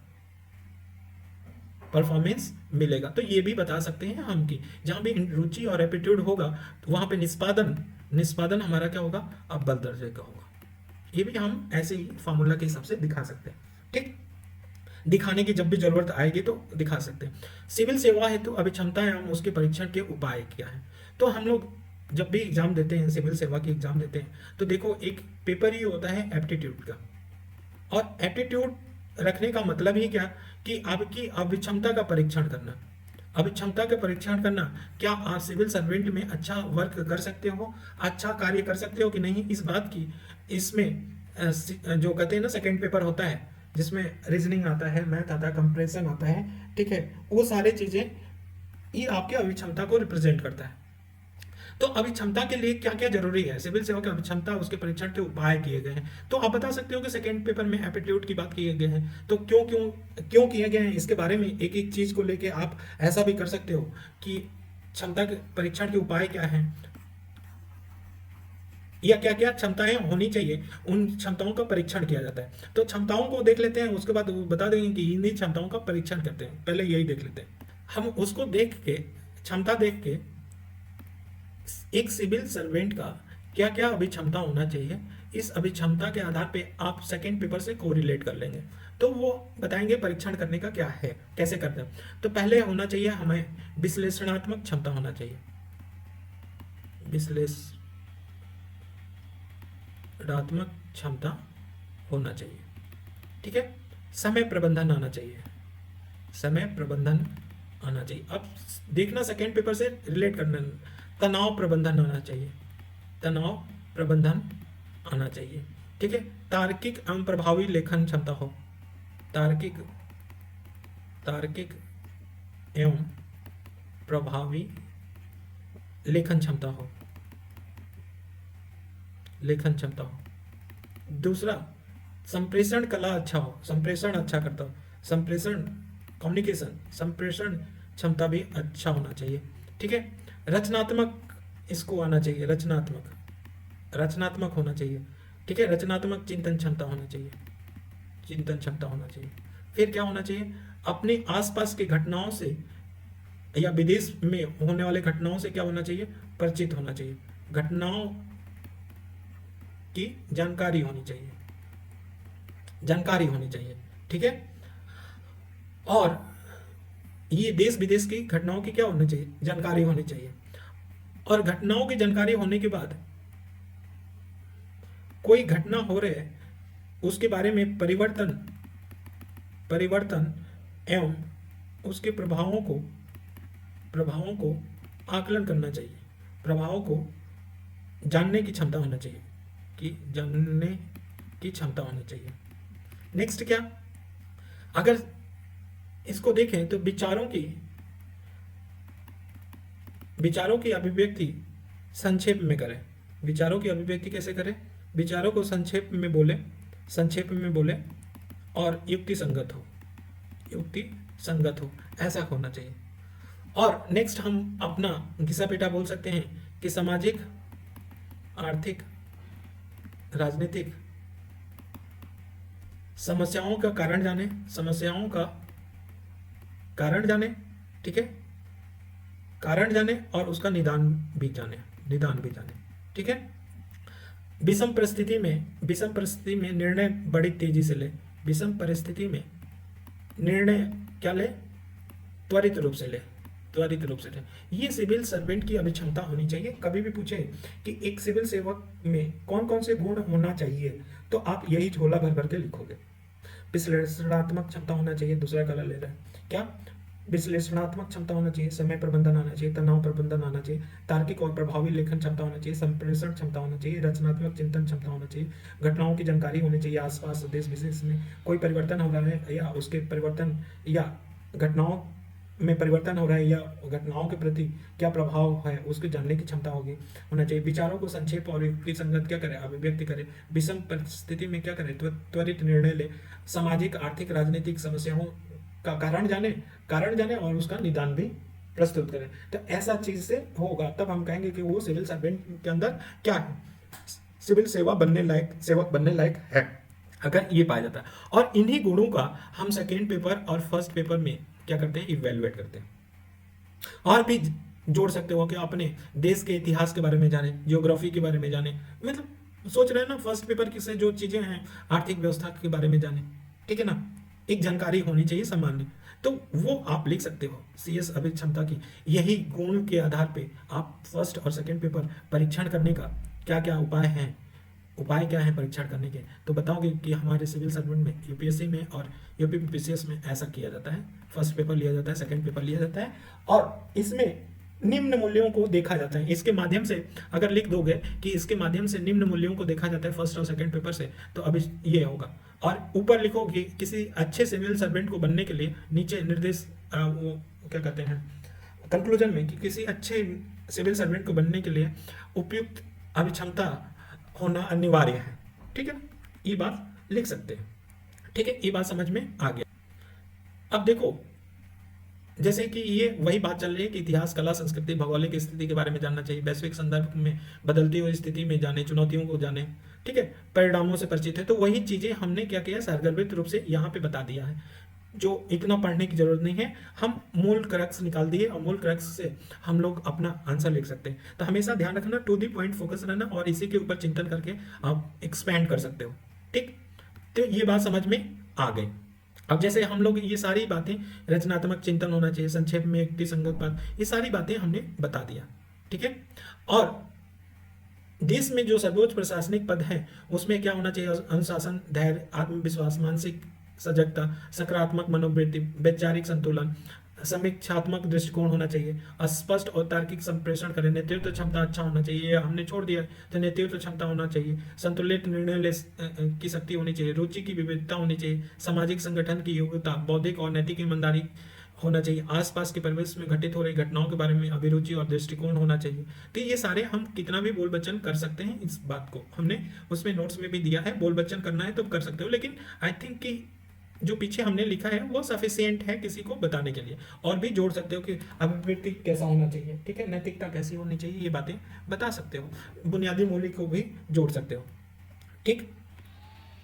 परफॉर्मेंस मिलेगा। तो ये भी बता सकते हैं हम कि जहां भी रुचि और एप्टीट्यूड होगा, तो वहां पे निष्पादन, निष्पादन हमारा क्या होगा, अव्वल दर्जे का होगा। ये भी हम ऐसे ही फॉर्मूला के हिसाब से दिखा सकते हैं। ठीक, दिखाने की जब भी जरूरत आएगी तो दिखा सकते हैं। सिविल सेवा है तो अभिक्षमता एवं उसके परीक्षण के उपाय क्या है। तो हम लोग जब भी एग्जाम देते हैं, सिविल सेवा की एग्जाम देते हैं, तो देखो एक पेपर ही होता है एप्टीट्यूड का, और एप्टीट्यूड रखने का मतलब ही क्या, कि आपकी अभिक्षमता का परीक्षण करना। अभिक्षमता का परीक्षण करना, क्या आप सिविल सर्वेंट में अच्छा वर्क कर सकते हो, अच्छा कार्य कर सकते हो कि नहीं, इस बात की इसमें जो कहते हैं ना सेकंड पेपर होता है, जिसमें रीजनिंग आता है, मैथ आता है, कंप्रेशन आता है। ठीक है, वो सारी चीजें ये आपके अभिक्षमता को रिप्रेजेंट करता है। तो अभिक्षमता के लिए क्या क्या जरूरी है, सिविल सेवा की अभिक्षमता, उसके परीक्षण के उपाय किए गए हैं। तो आप बता सकते हो कि सेकंड पेपर में एप्टीट्यूड की बात किए गए हैं, तो क्यों क्यों क्यों किए गए हैं, इसके बारे में एक एक चीज को लेके आप ऐसा भी कर सकते हो कि क्षमता के परीक्षण के उपाय क्या है, या क्या क्या क्षमताएं होनी चाहिए, उन क्षमताओं का परीक्षण किया जाता है। तो क्षमताओं को देख लेते हैं, उसके बाद बता देंगे कि इन क्षमताओं का परीक्षण करते हैं। पहले यही देख लेते हैं, हम उसको देख के, क्षमता देख के एक सिविल सर्वेंट का क्या क्या अभिक्षमता होना चाहिए, इस अभिक्षमता के आधार पे आप सेकंड पेपर से कोरिलेट कर लेंगे, तो वो बताएंगे परीक्षण करने का क्या है, कैसे करते हैं। तो पहले होना चाहिए हमें विश्लेषणात्मक क्षमता होना चाहिए, विश्लेषणात्मक क्षमता होना चाहिए। ठीक है, समय प्रबंधन आना चाहिए, समय प्रबंधन आना चाहिए। अब देखना सेकंड पेपर से रिलेट करना, तनाव प्रबंधन आना चाहिए, तनाव प्रबंधन आना चाहिए। ठीक है, तार्किक एवं प्रभावी लेखन क्षमता हो, तार्किक तार्किक एवं प्रभावी लेखन क्षमता हो, लेखन क्षमता हो। दूसरा, संप्रेषण कला अच्छा हो, संप्रेषण अच्छा करता हो, संप्रेषण कम्युनिकेशन संप्रेषण क्षमता भी अच्छा होना चाहिए। ठीक है, रचनात्मक इसको आना चाहिए, रचनात्मक होना चाहिए। ठीक है, रचनात्मक चिंतन क्षमता होना चाहिए, चिंतन क्षमता होना चाहिए। फिर क्या होना चाहिए, अपने आसपास की घटनाओं से या विदेश में होने वाले घटनाओं से क्या होना चाहिए, परिचित होना चाहिए, घटनाओं की जानकारी होनी चाहिए, जानकारी होनी चाहिए। ठीक है, और ये देश विदेश की घटनाओं की क्या होनी चाहिए, जानकारी होनी चाहिए। और घटनाओं की जानकारी होने के बाद कोई घटना हो रही है उसके बारे में परिवर्तन एवं उसके प्रभावों को आकलन करना चाहिए, प्रभावों को जानने की क्षमता होना चाहिए, कि जानने की क्षमता होनी चाहिए। नेक्स्ट क्या, अगर इसको देखें तो विचारों की अभिव्यक्ति संक्षेप में करें। विचारों की अभिव्यक्ति कैसे करें, विचारों को संक्षेप में बोले और युक्ति संगत हो, ऐसा होना चाहिए। और नेक्स्ट हम अपना घिसा पेटा बोल सकते हैं कि सामाजिक, आर्थिक, राजनीतिक समस्याओं का कारण जाने, ठीक है, कारण जाने और उसका निदान भी जाने। ठीक है, विषम परिस्थिति में निर्णय बड़ी तेजी से ले, विषम परिस्थिति में निर्णय क्या ले, त्वरित रूप से ले। ये सिविल सर्वेंट की अभी क्षमता होनी चाहिए। कभी भी पूछे कि एक सिविल सेवक में कौन कौन से गुण होना चाहिए, तो आप यही झोला भर भर के लिखोगे। विश्लेषणात्मक क्षमता होना चाहिए, दूसरा कलर ले रहा है क्या, विश्लेषणात्मक क्षमता होना चाहिए, समय प्रबंधन आना चाहिए, तनाव प्रबंधन आना चाहिए, तार्किक और प्रभावी लेखन क्षमता होना चाहिए, संप्रेषण क्षमता होना चाहिए, रचनात्मक चिंतन क्षमता होना चाहिए, घटनाओं की जानकारी होनी चाहिए, आसपास देश विशेष में कोई परिवर्तन हो रहा है या उसके परिवर्तन या घटनाओं में परिवर्तन हो रहा है या घटनाओं के प्रति क्या प्रभाव है उसको जानने की क्षमता होना चाहिए। विचारों को संक्षेप और युक्ति संगत क्या करे, अभिव्यक्ति करे। विषम परिस्थिति में क्या करे, त्वरित निर्णय ले। सामाजिक, आर्थिक, राजनीतिक समस्याओं का कारण जाने और उसका निदान भी प्रस्तुत करें। तो ऐसा चीज से होगा तब हम कहेंगे कि वो सिविल सर्वेंट के अंदर क्या है, सिविल सेवक बनने लायक है, अगर ये पाया जाता है। और इन्हीं गुणों का हम सेकेंड पेपर और फर्स्ट पेपर में क्या करते हैं, इवेल्युएट करते हैं। और भी जोड़ सकते हो कि अपने देश के इतिहास के बारे में जाने, ज्योग्राफी के बारे में जाने, मतलब सोच रहे हैं ना फर्स्ट पेपर की से जो चीजें हैं आर्थिक व्यवस्था के बारे में जाने, ठीक है ना, एक जानकारी होनी चाहिए सामान्य, तो वो आप लिख सकते हो। सीएस अभिक क्षमता की यही गुण के आधार पे आप फर्स्ट और सेकंड पेपर परीक्षण करने का क्या क्या उपाय क्या है परीक्षण करने के, तो बताओगे कि हमारे सिविल सर्वेंट में, यूपीएससी में और यूपीपीसीएस में ऐसा किया जाता है। फर्स्ट पेपर लिया जाता है, सेकंड पेपर लिया जाता है और इसमें निम्न मूल्यों को देखा जाता है। इसके माध्यम से अगर लिख दोगे कि इसके माध्यम से निम्न मूल्यों को देखा जाता है फर्स्ट और सेकंड पेपर से, तो अभी ये होगा। और ऊपर लिखो कि किसी अच्छे सिविल सर्वेंट को बनने के लिए, नीचे निर्देश वो क्या कहते हैं कंक्लूजन में, कि किसी अच्छे सिविल सर्वेंट को बनने के लिए उपयुक्त अभिक्षमता होना अनिवार्य है। ठीक है, ये बात लिख सकते हैं। ठीक है, ये बात समझ में आ गया। अब देखो, जैसे कि ये वही बात चल रही है कि इतिहास, कला, संस्कृति, भौगोलिक स्थिति के बारे में जानना चाहिए, वैश्विक संदर्भ में बदलती हुई स्थिति में जाने, चुनौतियों को जाने, ठीक है, परिणामों से परिचित है। तो वही चीजें हमने क्या किया, सारगर्भित रूप से यहाँ पे बता दिया है, जो इतना पढ़ने की जरूरत नहीं है। हम मूल क्रक्स निकाल दिए और मूल क्रक्स से हम लोग अपना आंसर लिख सकते हैं। तो हमेशा ध्यान रखना, टू दी पॉइंट फोकस रहना और इसी के ऊपर चिंतन करके आप एक्सपैंड कर सकते हो। ठीक, तो ये बात समझ में आ गई। अब जैसे हम लोग ये सारी बातें, रचनात्मक चिंतन होना चाहिए, संक्षेप में युक्ति संगत बात, ये सारी बातें हमने बता दिया। ठीक है, और देश में जो सर्वोच्च प्रशासनिक पद है उसमें क्या होना चाहिए, अनुशासन, धैर्य, आत्मविश्वास, मानसिक सजगता, सकारात्मक मनोवृत्ति, वैचारिक संतुलन, समीक्षात्मक दृष्टिकोण होना चाहिए, स्पष्ट और तार्किक संप्रेषण करें, नेतृत्व क्षमता अच्छा होना चाहिए, हमने छोड़ दिया तो नेतृत्व क्षमता होना चाहिए, संतुलित निर्णय ले की शक्ति होनी चाहिए, रुचि की विविधता होनी चाहिए, सामाजिक संगठन की योग्यता, बौद्धिक और नैतिक ईमानदारी होना चाहिए, आसपास के परिवेश में घटित हो रही घटनाओं के बारे में अभिरुचि और दृष्टिकोण होना चाहिए। तो ये सारे हम कितना भी बोल बच्चन कर सकते हैं, इस बात को हमने उसमें नोट्स में भी दिया है, बोल बच्चन करना है तो कर सकते हो, लेकिन आई थिंक कि जो पीछे हमने लिखा है वो सफिशियंट है किसी को बताने के लिए। और भी जोड़ सकते हो कि अभिवृत्ति कैसा होना चाहिए, ठीक है, नैतिकता कैसी होनी चाहिए, ये बातें बता सकते हो। बुनियादी मूल्य को भी जोड़ सकते हो। ठीक,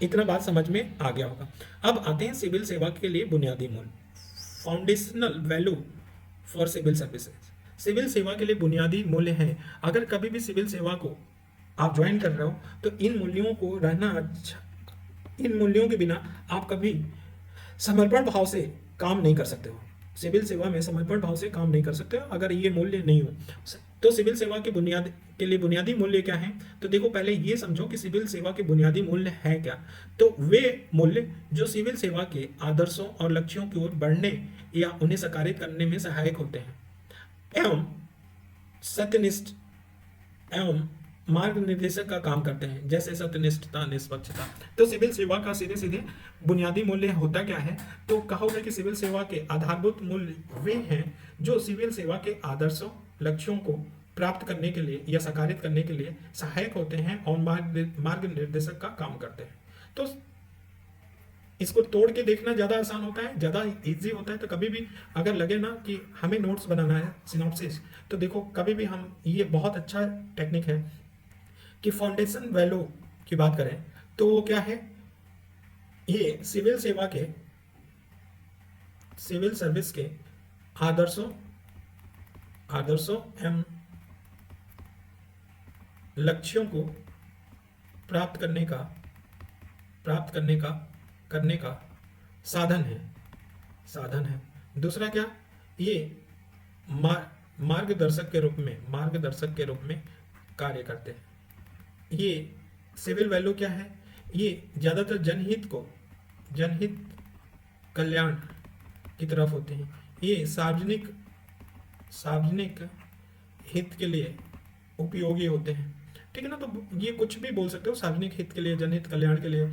इतना बात समझ में आ गया होगा। अब आते हैं सिविल सेवा के लिए बुनियादी मूल्य, foundational value for civil services. Civil सेवा के लिए बुनियादी मूल्य है। अगर कभी भी सिविल सेवा को आप ज्वाइन कर रहे हो तो इन मूल्यों को रहना अच्छा, इन मूल्यों के बिना आप कभी समर्पण भाव से काम नहीं कर सकते हो। सिविल सेवा में समर्पण भाव से काम नहीं कर सकते हो अगर ये मूल्य नहीं हो। तो सिविल सेवा के बुनियाद के लिए बुनियादी मूल्य क्या है, तो देखो पहले ये समझो कि सिविल सेवा के बुनियादी मूल्य है क्या। तो वे मूल्य जो सिविल सेवा के आदर्शों और लक्ष्यों की ओर बढ़ने या उन्हें साकारित करने में सहायक होते हैं एवं सत्यनिष्ठ एवं मार्ग निर्देशक का काम करते हैं, जैसे सत्यनिष्ठता, निष्पक्षता। तो सिविल सेवा का सीधे सीधे बुनियादी मूल्य होता क्या है, तो कहोगे कि सिविल सेवा के आधारभूत मूल्य वे हैं जो सिविल सेवा के आदर्शों, लक्ष्यों को प्राप्त करने के लिए या साकारित करने के लिए सहायक होते हैं और मार्ग निर्देशक का काम करते हैं। तो इसको तोड़ के देखना ज़्यादा आसान होता है, ज़्यादा इजी होता है। तो कभी भी अगर लगे ना कि हमें नोट्स बनाना है, सिनॉप्सिस, तो देखो कभी भी हम, ये बहुत अच्छा टेक्निक है कि फाउंडेशन वैल्यू की बात करें तो वो क्या है, ये सिविल सेवा के, सिविल सर्विस के आदर्शों एवं लक्ष्यों को प्राप्त करने का साधन है। दूसरा क्या, ये मार्गदर्शक के रूप में कार्य करते हैं। ये सिविल वैल्यू क्या है, ये ज़्यादातर जनहित कल्याण की तरफ होते हैं। ये सार्वजनिक हित के लिए उपयोगी होते हैं, ठीक है ना। तो ये कुछ भी बोल सकते हो, सार्वजनिक हित के लिए, जनहित कल्याण के लिए।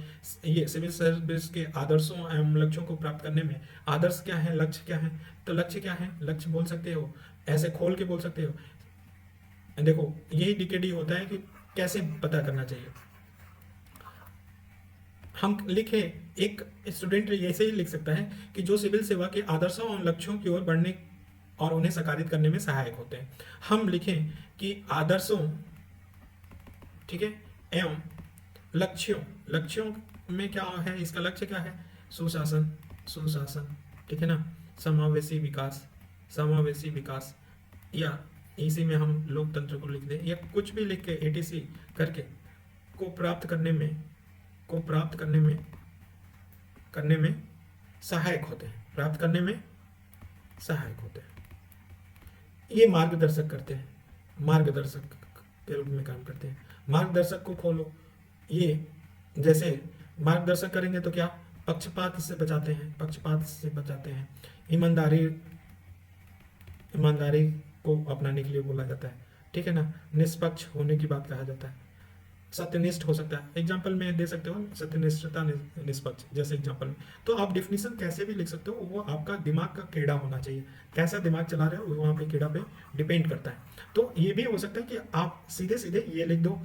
ये सिविल सर्विस के आदर्शों एवं लक्ष्यों को प्राप्त करने में, आदर्श क्या है, लक्ष्य क्या है, तो लक्ष्य क्या है, लक्ष्य बोल सकते हो, ऐसे खोल के बोल सकते हो। देखो यही डीकेडी होता है कि कैसे पता करना चाहिए। हम लिखे, एक स्टूडेंट ऐसे ही लिख सकता है कि जो सिविल सेवा के आदर्शों और लक्ष्यों की ओर बढ़ने और उन्हें साकारित करने में सहायक होते हैं। हम लिखें कि आदर्शों, ठीक है, एवं लक्ष्यों में क्या है, इसका लक्ष्य क्या है, सुशासन, ठीक है ना, समावेशी विकास, या इसी में हम लोकतंत्र को लिख दें, या कुछ भी लिख के एटीसी करके को प्राप्त करने में सहायक होते हैं। ये मार्गदर्शक के रूप में काम करते हैं। मार्गदर्शक को खोलो, ये जैसे मार्गदर्शक करेंगे तो क्या, पक्षपात से बचाते हैं, ईमानदारी को अपनाने के लिए बोला जाता है, ठीक है ना, निष्पक्ष होने की बात कहा जाता है, सत्यनिष्ठ हो सकता है। एग्जाम्पल में दे सकते हो, सत्यनिष्ठता, निष्पक्ष जैसे एग्जाम्पल में। तो आप डिफिनीशन कैसे भी लिख सकते हो, वो आपका दिमाग का कीड़ा होना चाहिए, कैसा दिमाग चला रहे हो वहाँ पे कीड़ा पे डिपेंड करता है। तो ये भी हो सकता है कि आप सीधे सीधे ये लिख दो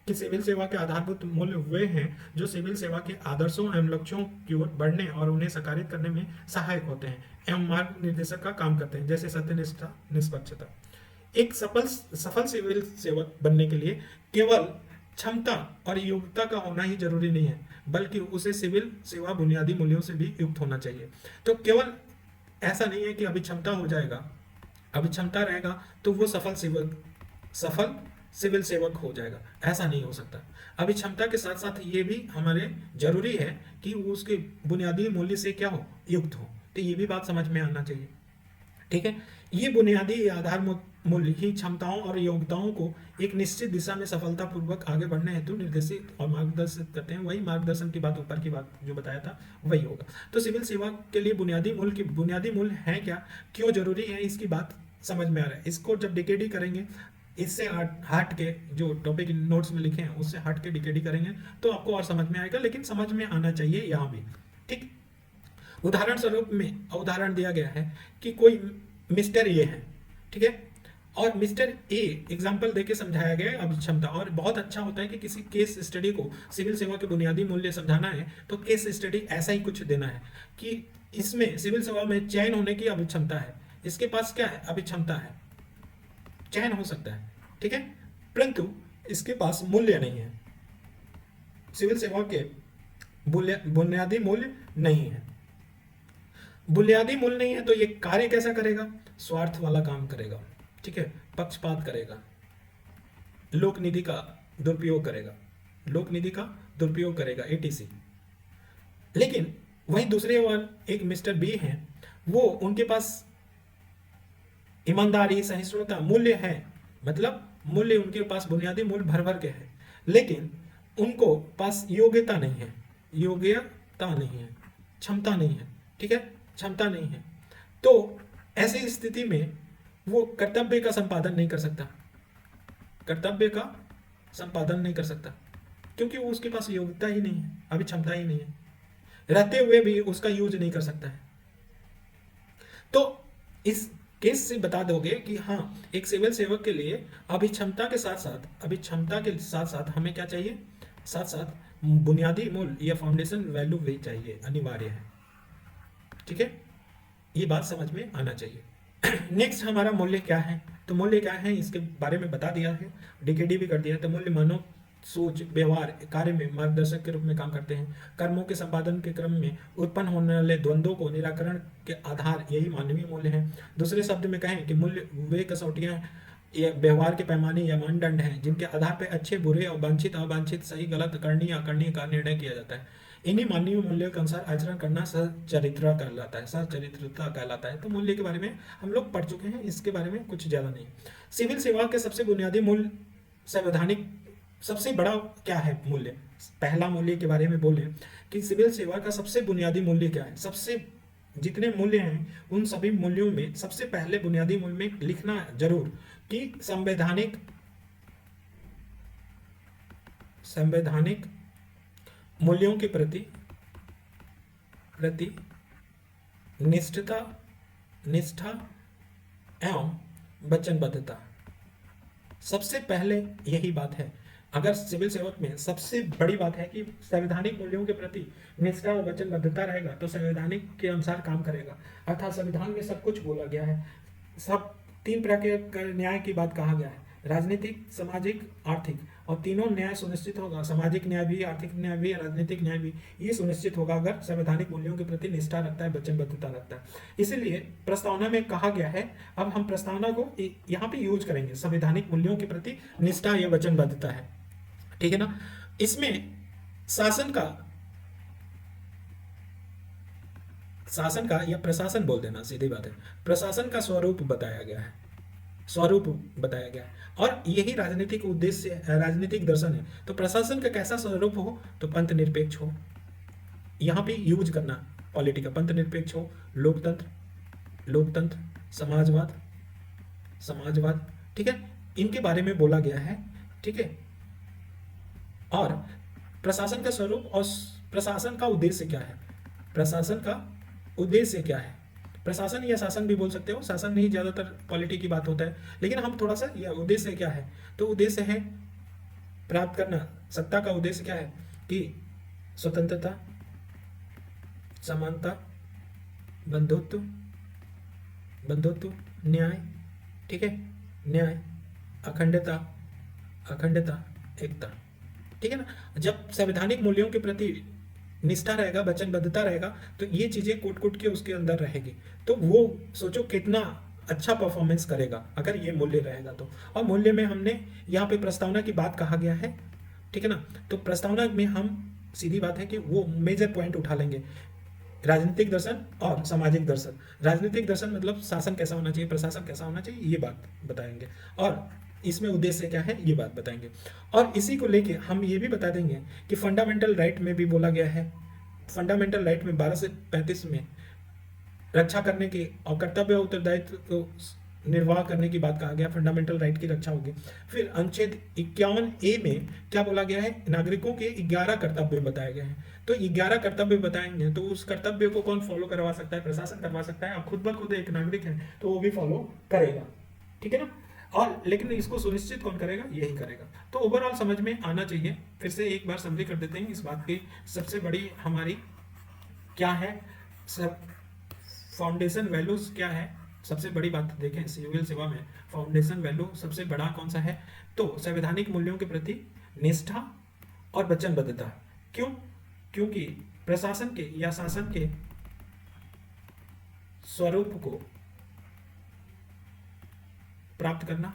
कि सिविल सेवा के आधारभूत मूल्य वे हैं जो सिविल सेवा के आदर्शों एवं लक्ष्यों की ओर बढ़ने और उन्हें साकारित करने में सहायक होते हैं एवं मार्ग निर्देशक का काम करते हैं, जैसे सत्यनिष्ठा, निष्पक्षता। एक सफल सिविल सेवक बनने के लिए केवल क्षमता और योग्यता का होना ही जरूरी नहीं है, बल्कि उसे सिविल सेवा बुनियादी मूल्यों से भी युक्त होना चाहिए। तो केवल ऐसा नहीं है कि अभी क्षमता हो जाएगा, अभी क्षमता रहेगा तो वो सफल सिविल सेवक हो जाएगा, ऐसा नहीं हो सकता। अभी क्षमता के साथ साथ ये भी हमारे जरूरी है कि वो उसके बुनियादी मूल्य से क्या हो, युक्त हो। तो ये भी बात समझ में आना चाहिए, ठीक है। ये बुनियादी आधार मूल्य ही क्षमताओं और योग्यताओं को एक निश्चित दिशा में सफलतापूर्वक आगे बढ़ने हेतु निर्देशित और मार्गदर्शित करते हैं। वही मार्गदर्शन की बात, ऊपर की बात जो बताया था वही होगा। तो सिविल सेवा के लिए बुनियादी मूल्य है क्या, क्यों जरूरी है, इसकी बात समझ में आ रहा है। इसको जब डीकेडी करेंगे, इससे हट के जो टॉपिक नोट्स में लिखे हैं उससे हट के डीकेडी करेंगे तो आपको और समझ में आएगा, लेकिन समझ में आना चाहिए यहाँ भी, ठीक। उदाहरण स्वरूप में उदाहरण दिया गया है कि कोई मिस्टर ये है, ठीक है, और मिस्टर ए एग्जाम्पल देके समझाया गया है अभिक्षमता। और बहुत अच्छा होता है कि किसी केस स्टडी को सिविल सेवा के बुनियादी मूल्य समझाना है तो केस स्टडी ऐसा ही कुछ देना है कि इसमें सिविल सेवा में चयन होने की अभिक्षमता है, इसके पास क्या है, अभिक्षमता है, चयन हो सकता है, ठीक है, परंतु इसके पास मूल्य नहीं है, सिविल सेवा के बुनियादी मूल्य नहीं है। बुनियादी मूल्य नहीं है तो ये कार्य कैसा करेगा, स्वार्थ वाला काम करेगा, ठीक है, पक्षपात करेगा, लोक निधि का दुरुपयोग करेगा, लोक निधि का दुरुपयोग करेगा एटीसी। लेकिन वही दूसरे वाल एक मिस्टर बी हैं, वो उनके पास ईमानदारी, सहिष्णुता, मूल्य है, मतलब मूल्य उनके पास बुनियादी मूल्य भर भर के है, लेकिन उनको पास योग्यता नहीं है, योग्यता नहीं है, क्षमता नहीं है, ठीक है, क्षमता नहीं है। तो ऐसी स्थिति में वो कर्तव्य का संपादन नहीं कर सकता, कर्तव्य का संपादन नहीं कर सकता, क्योंकि वो उसके पास योग्यता ही नहीं है, अभी क्षमता ही नहीं है, रहते हुए भी उसका यूज नहीं कर सकता है। तो इस केस से बता दोगे कि हाँ, एक सिविल सेवक के लिए अभिक्षमता के साथ साथ, अभिक्षमता के साथ साथ हमें क्या चाहिए, साथ साथ बुनियादी मूल्य या फाउंडेशन वैल्यू भी चाहिए, अनिवार्य है, ठीक है, ये बात समझ में आना चाहिए। नेक्स्ट हमारा मूल्य क्या है, तो मूल्य क्या है इसके बारे में बता दिया है, डीकेडी भी कर दिया। तो मूल्य मानव सोच, व्यवहार, कार्य में मार्गदर्शक के रूप में काम करते हैं। कर्मों के संपादन के क्रम में उत्पन्न होने वाले द्वंद्वों को निराकरण के आधार यही मानवीय मूल्य है। दूसरे शब्द में कहें कि मूल्य वे कसौटियां या व्यवहार के पैमाने या मानदंड हैं जिनके आधार पर अच्छे बुरे और वांछित अवांछित, सही गलत, करणीय अकरणीय का निर्णय किया जाता है। इन्हीं मानवीय मूल्यों के अनुसार आचरण करना सच्चरित्रता कहलाता है, सच्चरित्रता कहलाता है। तो मूल्य के बारे में हम लोग पढ़ चुके हैं, इसके बारे में कुछ ज्यादा नहीं। सिविल सेवा के सबसे बुनियादी मूल्य संवैधानिक, सबसे बड़ा क्या है मूल्य, पहला मूल्य के बारे में बोले कि सिविल सेवा का सबसे बुनियादी मूल्य क्या है। सबसे जितने मूल्य हैं उन सभी मूल्यों में सबसे पहले बुनियादी मूल्य में लिखना जरूर कि संवैधानिक मूल्यों के प्रति निष्ठा एवं वचनबद्धता, सबसे पहले यही बात है। अगर सिविल सेवक में सबसे बड़ी बात है कि संवैधानिक मूल्यों के प्रति निष्ठा और वचनबद्धता रहेगा तो संवैधानिक के अनुसार काम करेगा। अर्थात संविधान में सब कुछ बोला गया है, सब तीन प्रकार के न्याय की बात कहा गया है, राजनीतिक, सामाजिक, आर्थिक, और तीनों न्याय सुनिश्चित होगा, सामाजिक न्याय भी, आर्थिक न्याय भी, राजनीतिक न्याय भी, ये सुनिश्चित होगा अगर संवैधानिक मूल्यों के प्रति निष्ठा रखता है, वचनबद्धता रखता है। इसीलिए प्रस्तावना में कहा गया है, अब हम प्रस्तावना को यहाँ पे यूज करेंगे, संवैधानिक मूल्यों के प्रति निष्ठा या वचनबद्धता है, ठीक है ना। इसमें शासन का या प्रशासन बोल देना, सीधी बात है, प्रशासन का स्वरूप बताया गया है, स्वरूप बताया गया है, और यही राजनीतिक उद्देश्य, राजनीतिक दर्शन है। तो प्रशासन का कैसा स्वरूप हो, तो पंथ निरपेक्ष हो, यहाँ पे यूज करना पॉलिटिकल, पंथ निरपेक्ष हो, लोकतंत्र, समाजवाद, ठीक है, इनके बारे में बोला गया है, ठीक है। और प्रशासन का स्वरूप और प्रशासन का उद्देश्य क्या है, प्रशासन का उद्देश्य क्या है, प्रशासन या शासन भी बोल सकते हो, शासन नहीं, ज्यादातर पॉलिटी की बात होता है, लेकिन हम थोड़ा सा यह उद्देश्य क्या है, तो उद्देश्य है प्राप्त करना, सत्ता का उद्देश्य क्या है कि स्वतंत्रता, समानता, बंधुत्व, न्याय, ठीक है, न्याय, अखंडता, एकता, ठीक है ना। जब संवैधानिक मूल्यों के प्रति निष्ठा रहेगा, वचनबद्धता रहेगा, तो ये चीजें कूट के उसके अंदर रहेगी, तो वो सोचो कितना अच्छा परफॉर्मेंस करेगा अगर ये मूल्य रहेगा तो। और मूल्य में हमने यहाँ पे प्रस्तावना की बात कहा गया है, ठीक है ना। तो प्रस्तावना में हम सीधी बात है कि वो मेजर पॉइंट उठा लेंगे, राजनीतिक दर्शन और सामाजिक दर्शन। राजनीतिक दर्शन मतलब शासन कैसा होना चाहिए, प्रशासन कैसा होना चाहिए, ये बात बताएंगे, और इसमें उद्देश्य क्या है ये बात बताएंगे। और इसी को लेके हम ये भी बता देंगे कि फंडामेंटल राइट में भी बोला गया है, फंडामेंटल राइट में 12 से 35 में रक्षा करने की और कर्तव्य और उत्तरदायित्व को निर्वाह करने की बात कहा गया, फंडामेंटल राइट की रक्षा होगी। फिर अनुच्छेद 51A में क्या बोला गया है, नागरिकों के 11 कर्तव्य बताए गए हैं। तो 11 कर्तव्य बताएंगे, तो उस कर्तव्य को कौन फॉलो करवा सकता है, प्रशासन करवा सकता है, आप खुद ब खुद एक नागरिक हैं तो वो भी फॉलो करेगा, ठीक है ना। और लेकिन इसको सुनिश्चित कौन करेगा? यही करेगा। तो ओवरऑल समझ में आना चाहिए। फिर से एक बार समरी कर देते हैं इस बात की। सबसे बड़ी हमारी क्या है, सब फाउंडेशन वैल्यूज क्या है? सबसे बड़ी बात देखें सिविल सेवा में फाउंडेशन वैल्यू सबसे बड़ा कौन सा है? तो संवैधानिक मूल्यों के प्रति निष्ठा और वचनबद्धता। क्यों? क्योंकि प्रशासन के या शासन के स्वरूप को प्राप्त करना,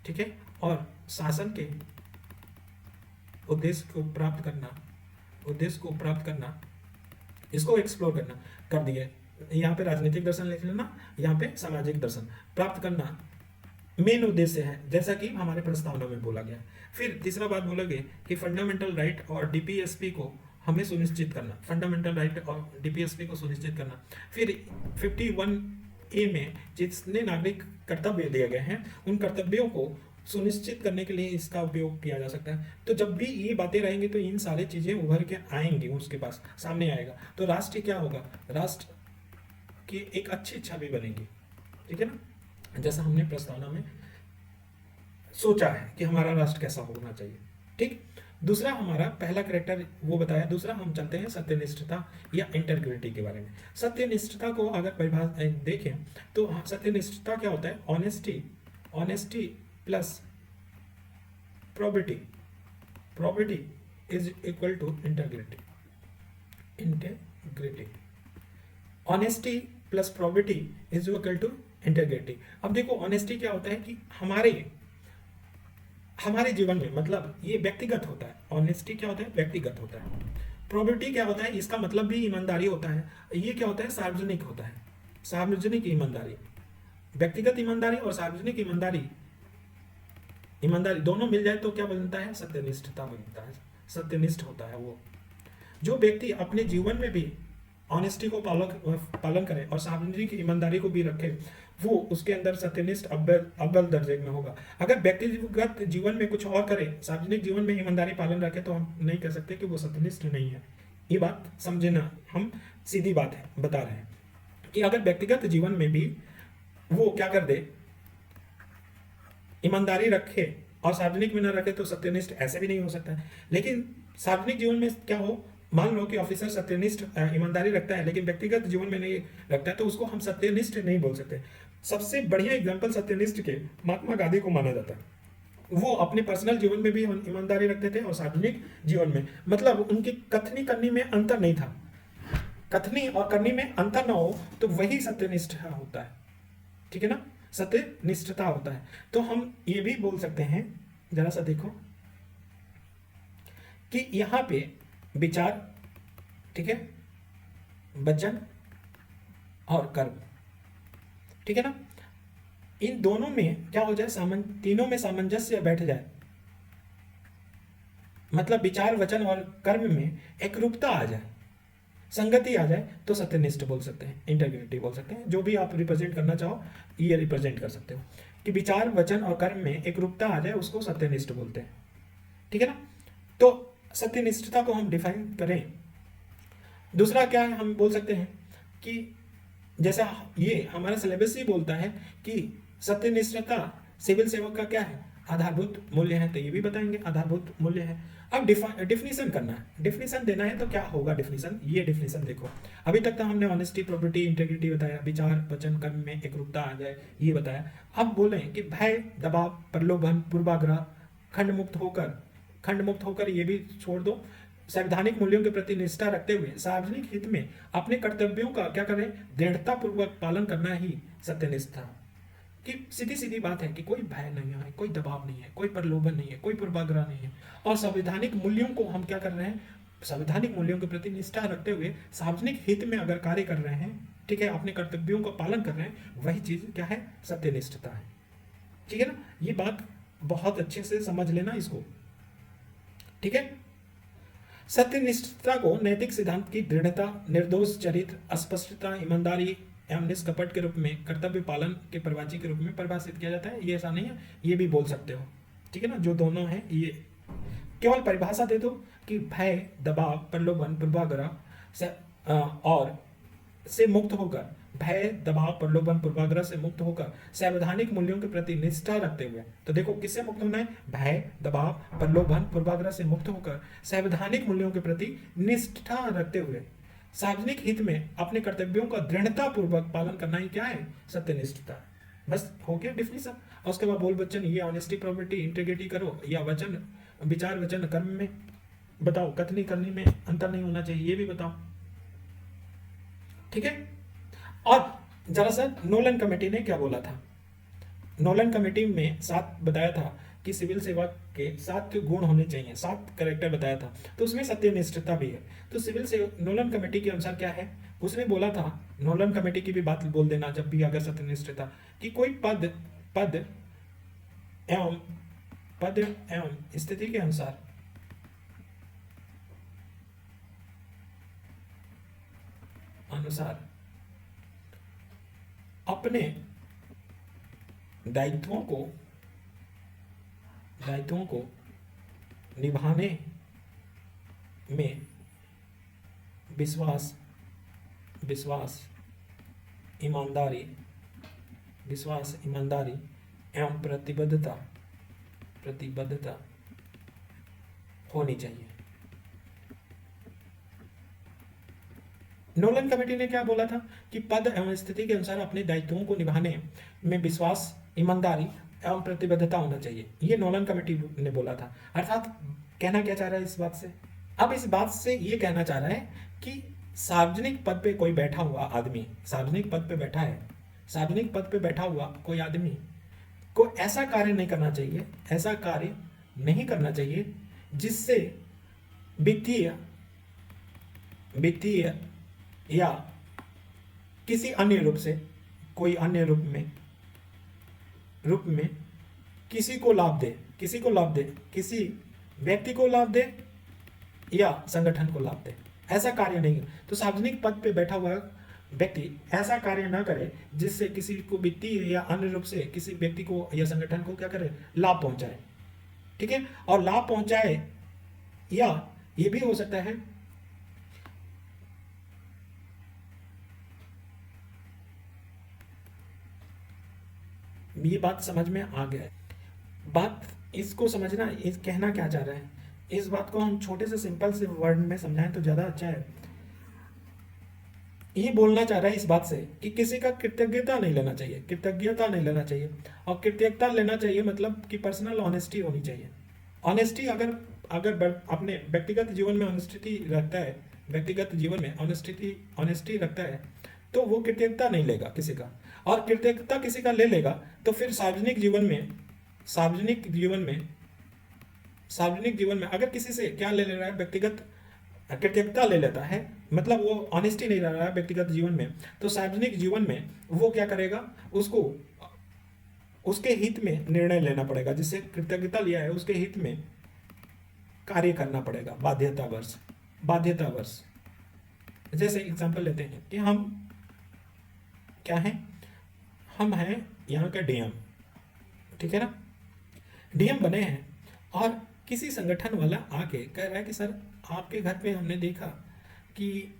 ठीक है, और शासन के उद्देश्य को प्राप्त करना, इसको एक्सप्लोर करना, कर दिए। यहाँ पे राजनीतिक दर्शन लिख लेना, यहाँ पे सामाजिक दर्शन प्राप्त करना मेन उद्देश्य है, जैसा कि हमारे प्रस्तावना में बोला गया। फिर तीसरा बात बोलोगे कि फंडामेंटल राइट और डीपीएसपी को हमें सुनिश्चित करना, फंडामेंटल राइट और डीपीएसपी को सुनिश्चित करना। फिर 51A में जितने नागरिक कर्तव्य दिए गए हैं उन कर्तव्यों को सुनिश्चित करने के लिए इसका उपयोग किया जा सकता है। तो जब भी ये बातें रहेंगी तो इन सारी चीजें उभर के आएंगी, उसके पास सामने आएगा। तो राष्ट्र क्या होगा? राष्ट्र की एक अच्छी छवि बनेगी, ठीक है ना, जैसा हमने प्रस्तावना में सोचा है कि हमारा राष्ट्र कैसा होना चाहिए। ठीक, दूसरा हमारा पहला कैरेक्टर वो बताया। दूसरा हम चलते हैं सत्यनिष्ठता या इंटेग्रिटी के बारे में। सत्यनिष्ठता को अगर परिभाषा देखें तो सत्यनिष्ठता क्या होता है? Honesty plus probity is equal to integrity. Honesty plus probity is equal to integrity. अब देखो ऑनेस्टी क्या होता है कि हमारे जीवन में, मतलब ये व्यक्तिगत होता है। ऑनेस्टी क्या होता है? व्यक्तिगत होता है। प्रोबिटी क्या होता है? इसका मतलब भी ईमानदारी होता है। ये क्या होता है? सार्वजनिक होता है। सार्वजनिक ईमानदारी, व्यक्तिगत ईमानदारी और सार्वजनिक ईमानदारी दोनों मिल जाए तो क्या बनता है? सत्यनिष्ठता बनता है। सत्यनिष्ठ होता है वो जो व्यक्ति अपने जीवन में भी ऑनेस्टी को पालन करे और सार्वजनिक ईमानदारी को भी रखे, वो उसके अंदर सत्यनिष्ठ अव्वल दर्जे में होगा। अगर व्यक्तिगत जीवन में कुछ और करे, सार्वजनिक जीवन में ईमानदारी पालन रखे, तो हम नहीं कह सकते कि वो सत्यनिष्ठ नहीं है। ये बात समझना, हम सीधी बात है बता रहे हैं कि अगर व्यक्तिगत जीवन में भी वो क्या कर दे, ईमानदारी रखे और सार्वजनिक में न रखे, तो सत्यनिष्ठ ऐसे भी नहीं हो सकता है। लेकिन सार्वजनिक जीवन में क्या हो, मान लो कि ऑफिसर सत्यनिष्ठ ईमानदारी रखता है लेकिन व्यक्तिगत जीवन में नहीं रखता है, तो उसको हम सत्यनिष्ठ नहीं बोल सकते। सबसे बढ़िया एग्जांपल सत्यनिष्ठ के महात्मा गांधी को माना जाता है। वो अपने पर्सनल जीवन में भी ईमानदारी रखते थे और सार्वजनिक जीवन में, मतलब उनकी कथनी करनी में अंतर नहीं था। कथनी और करनी में अंतर ना हो तो वही सत्यनिष्ठ होता है, ठीक है ना, सत्यनिष्ठता होता है। तो हम ये भी बोल सकते हैं, जरा सा देखो कि यहाँ पे विचार, ठीक है, वचन और कर्म, ठीक है ना, इन दोनों में क्या हो जाए, तीनों में सामंजस्य बैठ जाए, मतलब विचार वचन और कर्म में एकरूपता आ जाए, संगति आ जाए, तो सत्यनिष्ठ बोल सकते हैं, इंटेग्रिटी बोल सकते हैं। जो भी आप रिप्रेजेंट करना चाहो ये रिप्रेजेंट कर सकते हो कि विचार वचन और कर्म में एकरूपता आ जाए, उसको सत्यनिष्ठ बोलते हैं, ठीक है ना। तो सत्यनिष्ठता को हम डिफाइन करें, दूसरा क्या है, हम बोल सकते हैं कि जैसा ये हमारा सिलेबस ही बोलता है कि सत्यनिष्ठता सिविल सेवक का क्या है, आधारभूत मूल्य है, तो ये भी बताएंगे आधारभूत मूल्य है। अब डिफिनीशन करना है, डिफिनीशन देना है, तो क्या होगा डिफिनीशन, ये डिफिनीशन देखो। अभी तक तो हमने ऑनेस्टी, प्रोपर्टी, इंटेग्रिटी बताया, विचार वचन कर्म में एकरूपता आ जाए ये बताया। अब बोले कि भय, दबाव, प्रलोभन, पूर्वाग्रह, खंड मुक्त होकर ये भी छोड़ दो, संवैधानिक मूल्यों के प्रति निष्ठा रखते हुए सार्वजनिक हित में अपने कर्तव्यों का क्या करें, दृढ़ता पूर्वक पालन करना ही सत्यनिष्ठा की सीधी सीधी बात है कि कोई भय नहीं है, कोई दबाव नहीं है, कोई प्रलोभन नहीं है, कोई पूर्वाग्रह नहीं है, और संवैधानिक मूल्यों को हम क्या कर रहे हैं, संवैधानिक मूल्यों के प्रति निष्ठा रखते हुए सार्वजनिक हित में अगर कार्य कर रहे हैं, ठीक है, अपने कर्तव्यों का पालन कर रहे हैं, वही चीज क्या है, सत्यनिष्ठता है, ठीक है ना। ये बात बहुत अच्छे से समझ लेना इसको, ठीक है। सत्यनिष्ठता को नैतिक सिद्धांत की दृढ़ता, निर्दोष चरित्र, अस्पष्टता, ईमानदारी एवं निष्कपट के रूप में, कर्तव्य पालन के प्रवाची के रूप में परिभाषित किया जाता है। ये ऐसा नहीं है, ये भी बोल सकते हो, ठीक है ना, जो दोनों है ये केवल परिभाषा दे दो कि भय, दबाव, प्रलोभन, पूर्वाग्रह और से मुक्त होकर भय, दबाव, प्रलोभन, पूर्वाग्रह से मुक्त होकर संवैधानिक मूल्यों के प्रति निष्ठा रखते हुए। तो देखो किससे मुक्त होना है? भय, दबाव, प्रलोभन, पूर्वाग्रह से मुक्त होकर संवैधानिक मूल्यों के प्रति निष्ठा रखते हुए सार्वजनिक हित में अपने कर्तव्यों का दृढ़ता पूर्वक पालन करना ही क्या है? सत्यनिष्ठता। बस हो गया डिफिनीशन। और उसके बाद बोल वचन, ये ऑनेस्टी, प्रोबेबिलिटी, इंटीग्रिटी करो, या वचन, विचार, वचन, कर्म में बताओ, कथनी करनी में अंतर नहीं होना चाहिए, ये भी बताओ। ठीक है। और जरा सा नोलन कमेटी ने क्या बोला था? नोलन कमेटी में 7 बताया था कि सिविल सेवा के 7 गुण होने चाहिए, 7 कैरेक्टर बताया था, तो उसमें सत्यनिष्ठता भी है। तो सिविल से नोलन कमेटी के अनुसार क्या है? उसने बोला था, नोलन कमेटी की भी बात बोल देना जब भी अगर सत्यनिष्ठता, कि कोई पद एवं स्थिति के अनुसार अपने दायित्वों को निभाने में विश्वास, ईमानदारी एवं प्रतिबद्धता होनी चाहिए। नोलन कमेटी ने क्या बोला था? कि पद एवं स्थिति के अनुसार अपने दायित्वों को निभाने में विश्वास, ईमानदारी एवं प्रतिबद्धता होना चाहिए। ये नोलन कमेटी ने बोला था। अर्थात कहना क्या चाह रहा है इस बात से? अब इस बात से ये कहना चाह रहा है कि सार्वजनिक पद पे कोई बैठा हुआ आदमी, सार्वजनिक पद पे बैठा है, सार्वजनिक पद पे बैठा हुआ कोई आदमी को ऐसा कार्य नहीं करना चाहिए जिससे वित्तीय या किसी अन्य रूप से, कोई अन्य रूप में किसी को लाभ दे, किसी व्यक्ति को लाभ दे या संगठन को लाभ दे, ऐसा कार्य नहीं। तो सार्वजनिक पद पे बैठा हुआ व्यक्ति ऐसा कार्य ना करे जिससे किसी को वित्तीय या अन्य रूप से किसी व्यक्ति को या संगठन को क्या करे? लाभ पहुंचाए। ठीक है। और लाभ पहुंचाए, या ये भी हो सकता है ये बात समझ में आ गया है। बात इसको समझना, इस कहना क्या चाह रहे हैं, इस बात को हम छोटे से सिंपल से वर्ड में समझाएं तो ज्यादा अच्छा है। ये बोलना चाह रहा है इस बात से कि किसी का कृतज्ञता नहीं लेना चाहिए, और कृतज्ञता लेना चाहिए मतलब कि पर्सनल ऑनेस्टी होनी चाहिए। ऑनेस्टी अगर अपने व्यक्तिगत जीवन में ऑनेस्टी रखता है तो वो कृतज्ञता नहीं लेगा किसी का, और कृतज्ञता किसी का ले लेगा तो फिर सार्वजनिक जीवन में अगर किसी से क्या ले रहा है? व्यक्तिगत कृतज्ञता ले लेता है, मतलब वो ऑनेस्टी नहीं रह रहा है व्यक्तिगत जीवन में, तो सार्वजनिक जीवन में वो क्या करेगा? उसको उसके हित में निर्णय लेना पड़ेगा, जिससे कृतज्ञता लिया है उसके हित में कार्य करना पड़ेगा, बाध्यतावर्ष। जैसे एग्जांपल लेते हैं कि हम क्या हैं? हम हैं यहाँ का डीएम, ठीक है ना? डीएम बने हैं और किसी संगठन वाला आके कह रहा है कि सर आपके घर पे हमने देखा कि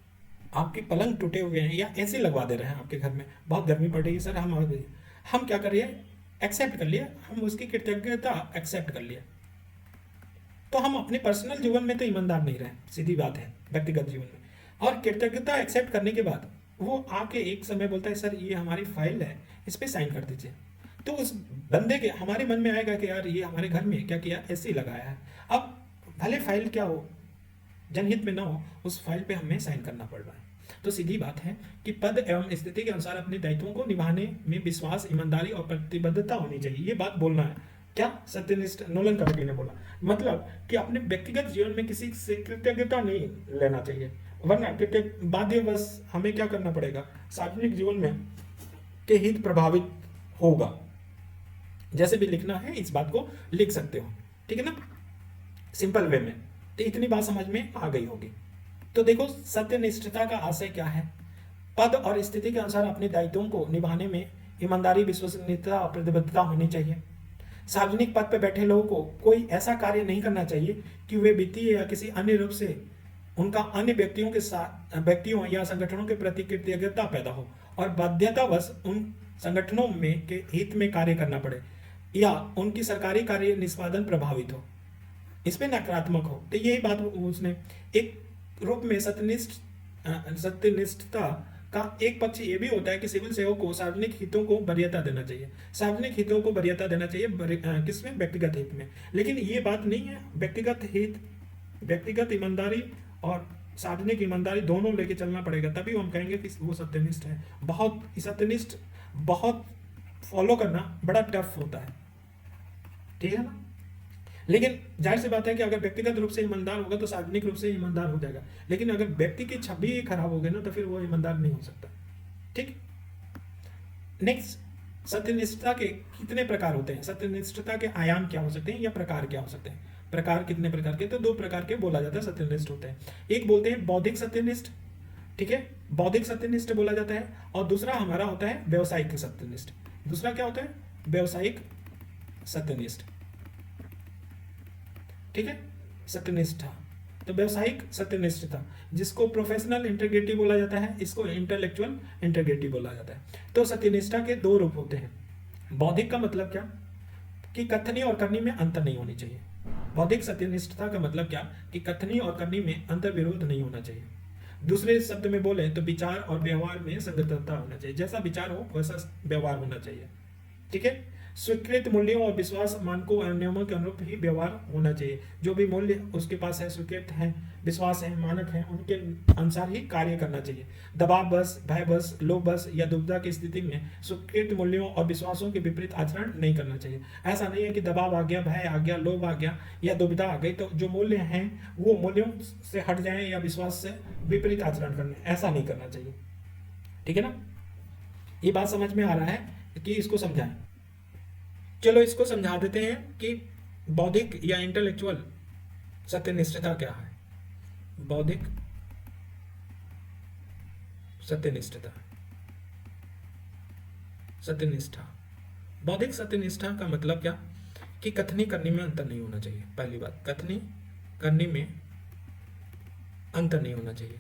आपके पलंग टूटे हुए हैं, या ऐसे लगवा दे रहे हैं आपके घर में, बहुत गर्मी पड़ रही है सर, हम क्या कर रहे हैं? एक्सेप्ट कर लिया, हम उसकी कृतज्ञता एक्सेप्ट कर लिया। तो हम अपने पर्सनल जीवन में तो ईमानदार नहीं रहे, सीधी बात है, व्यक्तिगत जीवन में। और कृतज्ञता एक्सेप्ट करने के बाद वो आके एक समय बोलता है सर ये हमारी फाइल है, इस पर साइन कर दीजिए। तो उस बंदे के हमारे मन में आएगा कि यार ये हमारे घर में क्या किया? ऐसे ही लगाया है। अब भले फाइल क्या हो, जनहित में ना हो, उस फाइल पे हमें साइन करना पड़ रहा है। तो सीधी बात है कि पद एवं स्थिति के अनुसार अपने दायित्वों को निभाने में विश्वास, ईमानदारी और प्रतिबद्धता होनी चाहिए। ये बात बोलना है। क्या सत्यनिष्ठ नोलन कमेटी ने बोला, मतलब कि अपने व्यक्तिगत जीवन में किसी से कृतज्ञता नहीं लेना चाहिए, वरना बाध्यवश हमें क्या करना पड़ेगा? सार्वजनिक जीवन में के हित प्रभावित होगा। जैसे भी लिखना है इस बात को लिख सकते हो, ठीक है ना, सिंपल वे में। तो इतनी बात समझ में आ गई होगी। तो देखो सत्यनिष्ठता का आशय क्या है? पद और स्थिति के अनुसार अपने दायित्वों को निभाने में ईमानदारी, विश्वसनीयता और प्रतिबद्धता होनी चाहिए। सार्वजनिक पद पर बैठे लोगों को कोई ऐसा कार्य नहीं करना चाहिए कि वे वित्तीय या किसी अन्य रूप से उनका अन्य व्यक्तियों या संगठनों के प्रति कृतज्ञता पैदा हो और बाध्यतावश उन संगठनों में के हित में कार्य करना पड़े या उनकी सरकारी कार्य निष्पादन प्रभावित हो, इसमें नकारात्मक हो। तो यही बात उसने एक रूप में सत्यनिष्ठता का एक पक्ष ये भी होता है कि सिविल सेवक को सार्वजनिक हितों को वरीयता देना चाहिए। सार्वजनिक हितों को वरीयता देना चाहिए किसमें? व्यक्तिगत हित में। लेकिन ये बात नहीं है, व्यक्तिगत हित, व्यक्तिगत ईमानदारी और सार्वजनिक ईमानदारी दोनों लेके चलना पड़ेगा, तभी हम कहेंगे कि वो सत्यनिष्ठ है। बहुत सत्यनिष्ठ बहुत फॉलो करना बड़ा टफ होता है, ठीक है ना। लेकिन जाहिर सी बात है कि अगर व्यक्तिगत रूप से ईमानदार होगा तो सार्वजनिक रूप से ईमानदार हो जाएगा। लेकिन अगर व्यक्ति की छवि ही खराब हो गई ना तो फिर वो ईमानदार नहीं हो सकता, ठीक। नेक्स्ट, सत्यनिष्ठता के कितने प्रकार होते हैं? सत्यनिष्ठता के आयाम क्या हो सकते हैं या प्रकार क्या हो सकते हैं? प्रकार कितने प्रकार के? तो दो प्रकार के बोला जाता है सत्यनिष्ठ होते हैं। एक बोलते हैं बौद्धिक सत्यनिष्ठ, ठीक है, बौद्धिक सत्यनिष्ठ बोला जाता है। और दूसरा हमारा होता है व्यवसायिक सत्यनिष्ठ। दूसरा क्या होता है? व्यवसायिक सत्यनिष्ठ, ठीक है, सत्यनिष्ठा। तो व्यवसायिक सत्यनिष्ठता, जिसको प्रोफेशनल इंटीग्रिटी बोला जाता है, इसको इंटेलेक्चुअल इंटीग्रिटी बोला जाता है। तो सत्यनिष्ठा के दो रूप होते हैं। बौद्धिक का मतलब क्या? कि कथनी और करनी में अंतर नहीं होनी चाहिए। बौद्धिक सत्यनिष्ठता का मतलब क्या? कि कथनी और करनी में अंतर विरोध नहीं होना चाहिए। दूसरे शब्द में बोले तो विचार और व्यवहार में संगतता होना चाहिए। जैसा विचार हो वैसा व्यवहार होना चाहिए, ठीक है। स्वीकृत मूल्यों और विश्वास मानकों और नियमों के अनुरूप ही व्यवहार होना चाहिए। जो भी मूल्य उसके पास है, स्वीकृत है, विश्वास है, मानक है, उनके अनुसार ही कार्य करना चाहिए। दबाव बस, भय बस, लोभ बस या दुविधा की स्थिति में स्वीकृत मूल्यों और विश्वासों के विपरीत आचरण नहीं करना चाहिए। ऐसा नहीं है कि दबाव आ गया, भय आ गया, लोभ आ गया या दुविधा आ गई तो जो मूल्य हैं वो मूल्यों से हट जाए या विश्वास से विपरीत आचरण करने, ऐसा नहीं करना चाहिए, ठीक है ना। ये बात समझ में आ रहा है कि इसको समझाएं। चलो इसको समझा देते हैं कि बौद्धिक या इंटेलेक्चुअल सत्यनिष्ठता क्या है। बौद्धिक सत्यनिष्ठता, सत्यनिष्ठा, बौद्धिक सत्यनिष्ठा का मतलब क्या? कि कथनी करनी में अंतर नहीं होना चाहिए। पहली बात, कथनी करनी में अंतर नहीं होना चाहिए।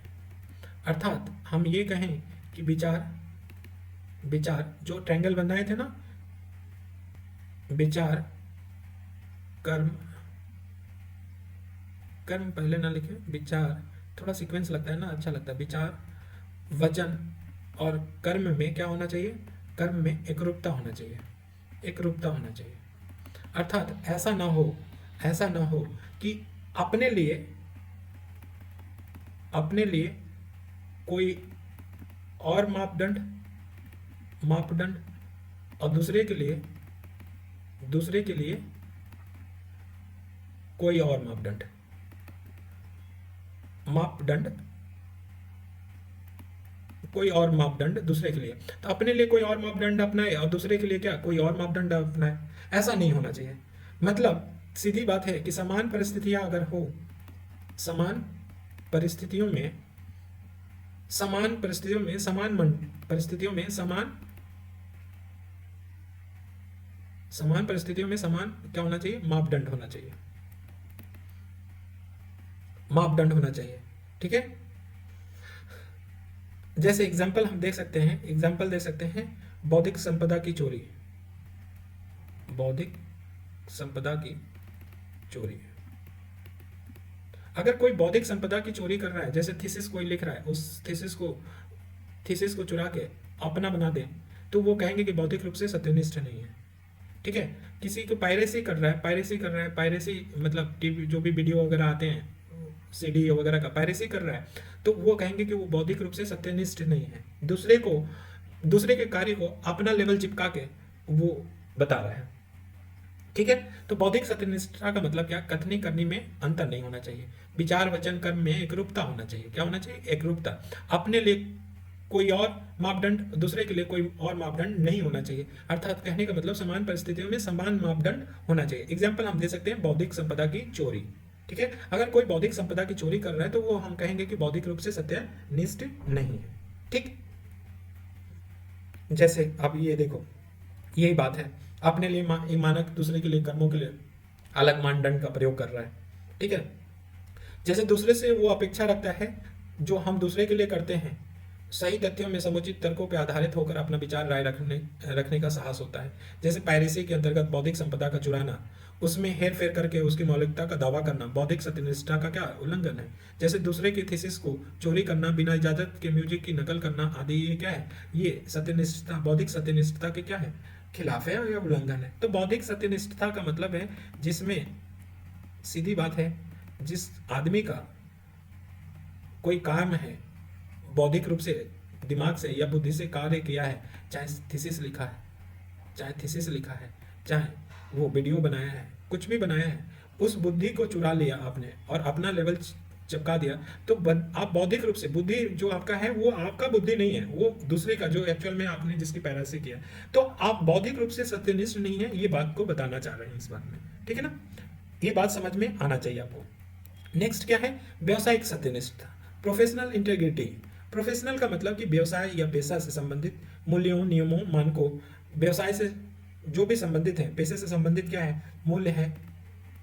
अर्थात हम ये कहें कि विचार जो ट्रायंगल बनाए थे ना, विचार, कर्म पहले ना लिखे, विचार थोड़ा सीक्वेंस लगता है ना, अच्छा लगता है। विचार, वचन और कर्म में क्या होना चाहिए? कर्म में एकरूपता होना चाहिए, एकरूपता होना चाहिए। अर्थात ऐसा ना हो कि अपने लिए कोई और मापदंड और दूसरे के लिए कोई और मापदंड दूसरे के लिए, तो अपने लिए कोई और मापदंड अपनाए और दूसरे के लिए क्या कोई और मापदंड अपनाए, ऐसा नहीं होना चाहिए। मतलब सीधी बात है कि समान परिस्थितियों में समान क्या होना चाहिए? मापदंड होना चाहिए, ठीक है। जैसे एग्जाम्पल हम दे सकते हैं बौद्धिक संपदा की चोरी। अगर कोई बौद्धिक संपदा की चोरी कर रहा है, जैसे थीसिस कोई लिख रहा है, उस थीसिस को चुरा के अपना बना दे, तो वो कहेंगे कि बौद्धिक रूप से सत्यनिष्ठ नहीं है, ठीक है। किसी को पायरेसी कर रहा है, पायरेसी मतलब टीवी जो भी वीडियो वगैरह आते हैं, सीडी वगैरह का पायरेसी कर रहा है, तो वो कहेंगे कि वो बौद्धिक रूप से सत्यनिष्ठ नहीं है। दूसरे के कार्य को अपना लेवल चिपका के वो बता रहा है, ठीक है। तो बौद्धिक सत्यनिष्ठता का मतलब क्या? कथनी करनी में अंतर नहीं होना चाहिए। विचार, वचन, कर्म में एकरूपता होना चाहिए। क्या होना चाहिए? एकरूपता। अपने लिए कोई और मापदंड, दूसरे के लिए कोई और मापदंड नहीं होना चाहिए। अर्थात कहने का मतलब समान परिस्थितियों में समान मापदंड होना चाहिए। एग्जाम्पल हम दे सकते हैं बौद्धिक संपदा की चोरी, ठीक है। अगर कोई बौद्धिक संपदा की चोरी कर रहा है तो वो हम कहेंगे कि बौद्धिक रूप से सत्यनिष्ठ नहीं है, ठीक। जैसे अब ये देखो, यही बात है, अपने लिए मानक, दूसरे के लिए कर्मों के लिए अलग मानदंड का प्रयोग कर रहा है, ठीक है। जैसे दूसरे से वो अपेक्षा रखता है जो हम दूसरे के लिए करते हैं। सही तथ्यों में समुचित तर्कों पर आधारित होकर अपना विचार राय रखने रखने का साहस होता है। जैसे पायरेसी के अंतर्गत बौद्धिक संपदा का चुराना, उसमें हेर फेर करके उसकी मौलिकता का दावा करना बौद्धिक सत्यनिष्ठा का क्या उल्लंघन है। जैसे दूसरे की थीसिस को चोरी करना, बिना इजाजत के म्यूजिक की नकल करना आदि, ये क्या है, ये सत्यनिष्ठता, बौद्धिक सत्यनिष्ठता के क्या है, खिलाफ है या उल्लंघन है। तो बौद्धिक सत्यनिष्ठता का मतलब है जिसमें सीधी बात है, जिस आदमी का कोई काम है बौद्धिक रूप से, दिमाग से या बुद्धि से कार्य किया है, चाहे थीसिस लिखा है, चाहे थीसिस लिखा है, चाहे वो वीडियो बनाया है, कुछ भी बनाया है, उस बुद्धि को चुरा लिया आपने और अपना लेवल चिपका दिया, तो आप बौद्धिक रूप से, बुद्धि जो आपका है वो आपका बुद्धि नहीं है, वो दूसरे का, जो एक्चुअल में आपने जिसकी पैरा से किया, तो आप बौद्धिक रूप से सत्यनिष्ठ नहीं है, ये बात को बताना चाह रहे हैं इस बात में। ठीक है ना, ये बात समझ में आना चाहिए आपको। नेक्स्ट क्या है, व्यवसायिक सत्यनिष्ठता, प्रोफेशनल इंटीग्रिटी। प्रोफेशनल का मतलब कि व्यवसाय या पेशा से संबंधित मूल्यों, नियमों, मानकों, व्यवसाय से जो भी संबंधित है, पेशे से संबंधित क्या है, मूल्य है,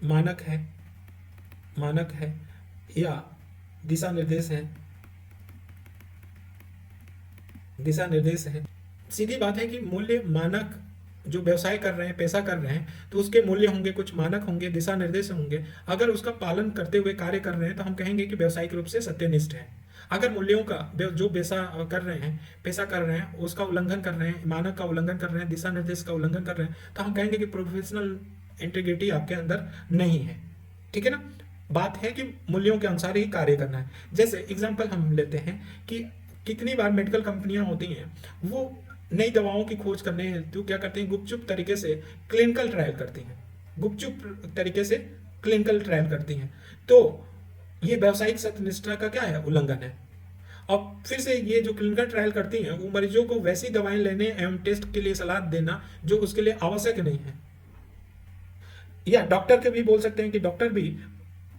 मानक है, मानक है या दिशा निर्देश है, दिशा निर्देश है। सीधी बात है कि मूल्य, मानक, जो व्यवसाय कर रहे हैं, पेशा कर रहे हैं, तो उसके मूल्य होंगे, कुछ मानक होंगे, दिशा निर्देश होंगे। अगर उसका पालन करते हुए कार्य कर रहे हैं तो हम कहेंगे कि व्यवसायिक रूप से सत्यनिष्ठ है। अगर मूल्यों का, जो पेशा कर रहे हैं, पेशा कर रहे हैं, उसका उल्लंघन कर रहे हैं, मानक का उल्लंघन कर रहे हैं, दिशा निर्देश का उल्लंघन कर रहे हैं, तो हम कहेंगे कि प्रोफेशनल इंटीग्रिटी आपके अंदर नहीं है। ठीक है ना, बात है कि मूल्यों के अनुसार ही कार्य करना है। जैसे एग्जाम्पल हम लेते हैं कि कितनी बार मेडिकल कंपनियां होती हैं, वो नई दवाओं की खोज करने हेतु क्या करती हैं, गुपचुप तरीके से क्लिनिकल ट्रायल करती हैं, गुपचुप तरीके से क्लिनिकल ट्रायल करती हैं। तो ये व्यावसायिक सत्यनिष्ठा का क्या है, उल्लंघन है। और फिर से ये जो क्लिनिकल ट्रायल करती हैं, वो मरीजों को वैसी दवाएं लेने एवं टेस्ट के लिए सलाह देना जो उसके लिए आवश्यक नहीं है। या डॉक्टर के भी बोल सकते हैं कि डॉक्टर भी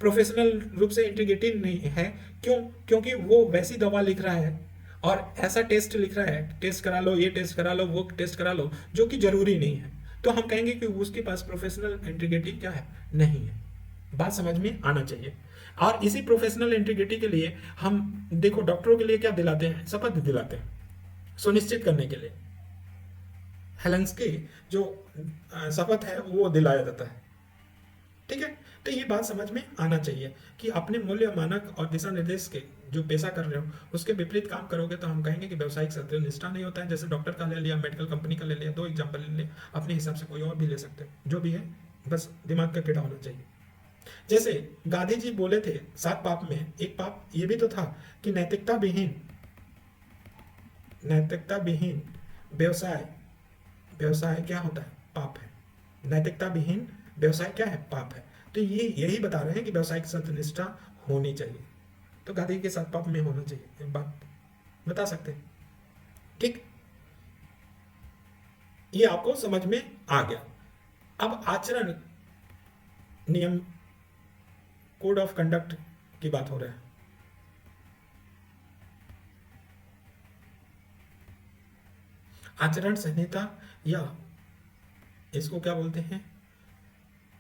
प्रोफेशनल रूप से इंटीग्रेटेड नहीं है। क्यों, क्योंकि वो वैसी दवा लिख रहा है और ऐसा टेस्ट लिख रहा है, टेस्ट करा लो, ये टेस्ट करा लो, वो टेस्ट करा लो, जो कि जरूरी नहीं है। तो हम कहेंगे कि उसके पास प्रोफेशनल इंटीग्रिटी क्या है, नहीं है। बात समझ में आना चाहिए। और इसी प्रोफेशनल इंटीग्रिटी के लिए हम देखो डॉक्टरों के लिए क्या दिलाते हैं, शपथ दिलाते हैं सुनिश्चित करने के लिए। हेलेंस्की जो शपथ है वो दिलाया जाता है। ठीक है, तो ये बात समझ में आना चाहिए कि अपने मूल्य, मानक और दिशा निर्देश के जो पेशा कर रहे हो उसके विपरीत काम करोगे तो हम कहेंगे कि व्यावसायिक सत्यनिष्ठा नहीं होता है। जैसे डॉक्टर का ले लिया, मेडिकल कंपनी का ले लिया, दो एग्जाम्पल ले लिया, अपने हिसाब से कोई और भी ले सकते हैं, जो भी है बस दिमाग का कीड़ा होना चाहिए। जैसे गांधी जी बोले थे 7 पाप में एक पाप ये भी तो था कि नैतिकता विहीन, नैतिकता विहीन व्यवसाय, व्यवसाय क्या होता है, पाप है। नैतिकता विहीन व्यवसाय क्या है, पाप है। तो ये यही बता रहे हैं कि व्यवसायिक सत्यनिष्ठा होनी चाहिए। तो गांधी के 7 पाप में होना चाहिए, एक बात बता सकते हैं। ठीक, ये आपको समझ में आ गया। अब आचरण नियम, कोड ऑफ कंडक्ट की बात हो रहा है। आचरण संहिता या इसको क्या बोलते हैं,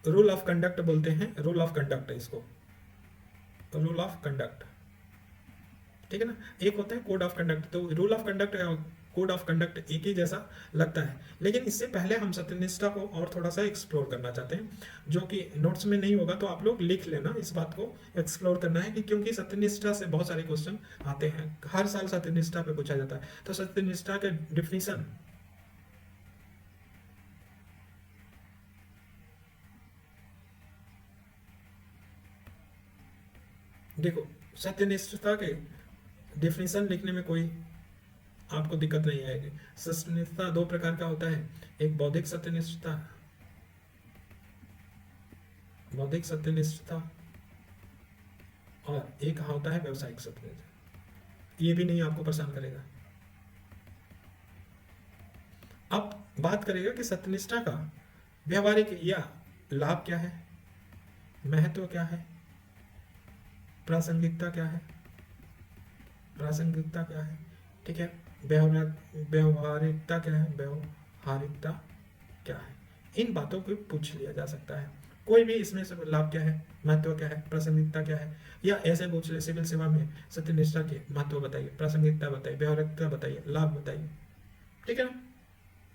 रूल ऑफ कंडक्ट बोलते हैं, रूल ऑफ कंडक्ट, इसको रूल ऑफ कंडक्ट। ठीक है ना, एक होता है कोड ऑफ कंडक्ट। तो rule of conduct, code of conduct एक ही जैसा लगता है, लेकिन इससे पहले हम सत्यनिष्ठा को और थोड़ा सा एक्सप्लोर करना चाहते हैं, जो कि नोट्स में नहीं होगा, तो आप लोग लिख लेना। इस बात को एक्सप्लोर करना है कि क्योंकि सत्यनिष्ठा से बहुत सारे क्वेश्चन आते हैं, हर साल सत्यनिष्ठा पे पूछा जाता है। तो सत्यनिष्ठा के डिफिनीशन, देखो सत्यनिष्ठता के डिफिनीशन लिखने में कोई आपको दिक्कत नहीं आएगी। सत्यनिष्ठता 2 प्रकार का होता है, एक बौद्धिक सत्यनिष्ठता, बौद्धिक सत्यनिष्ठता, और एक होता है व्यावसायिक सत्यनिष्ठता। ये भी नहीं आपको परेशान करेगा। अब बात करेगा कि सत्यनिष्ठा का व्यवहारिक या लाभ क्या है, महत्व क्या है, प्रासंगिकता क्या है, प्रासंगिकता क्या है, ठीक है, व्यवहारिकता क्या है, व्यवहारिकता क्या है। इन बातों को पूछ लिया जा सकता है कोई भी इसमें से लाभ क्या है, महत्व क्या है, प्रासंगिकता क्या है, या ऐसे पूछ ले सिविल सेवा में सत्यनिष्ठा के महत्व बताइए, प्रासंगिकता बताइए, व्यवहारिकता बताइए, लाभ बताइए। ठीक है ना?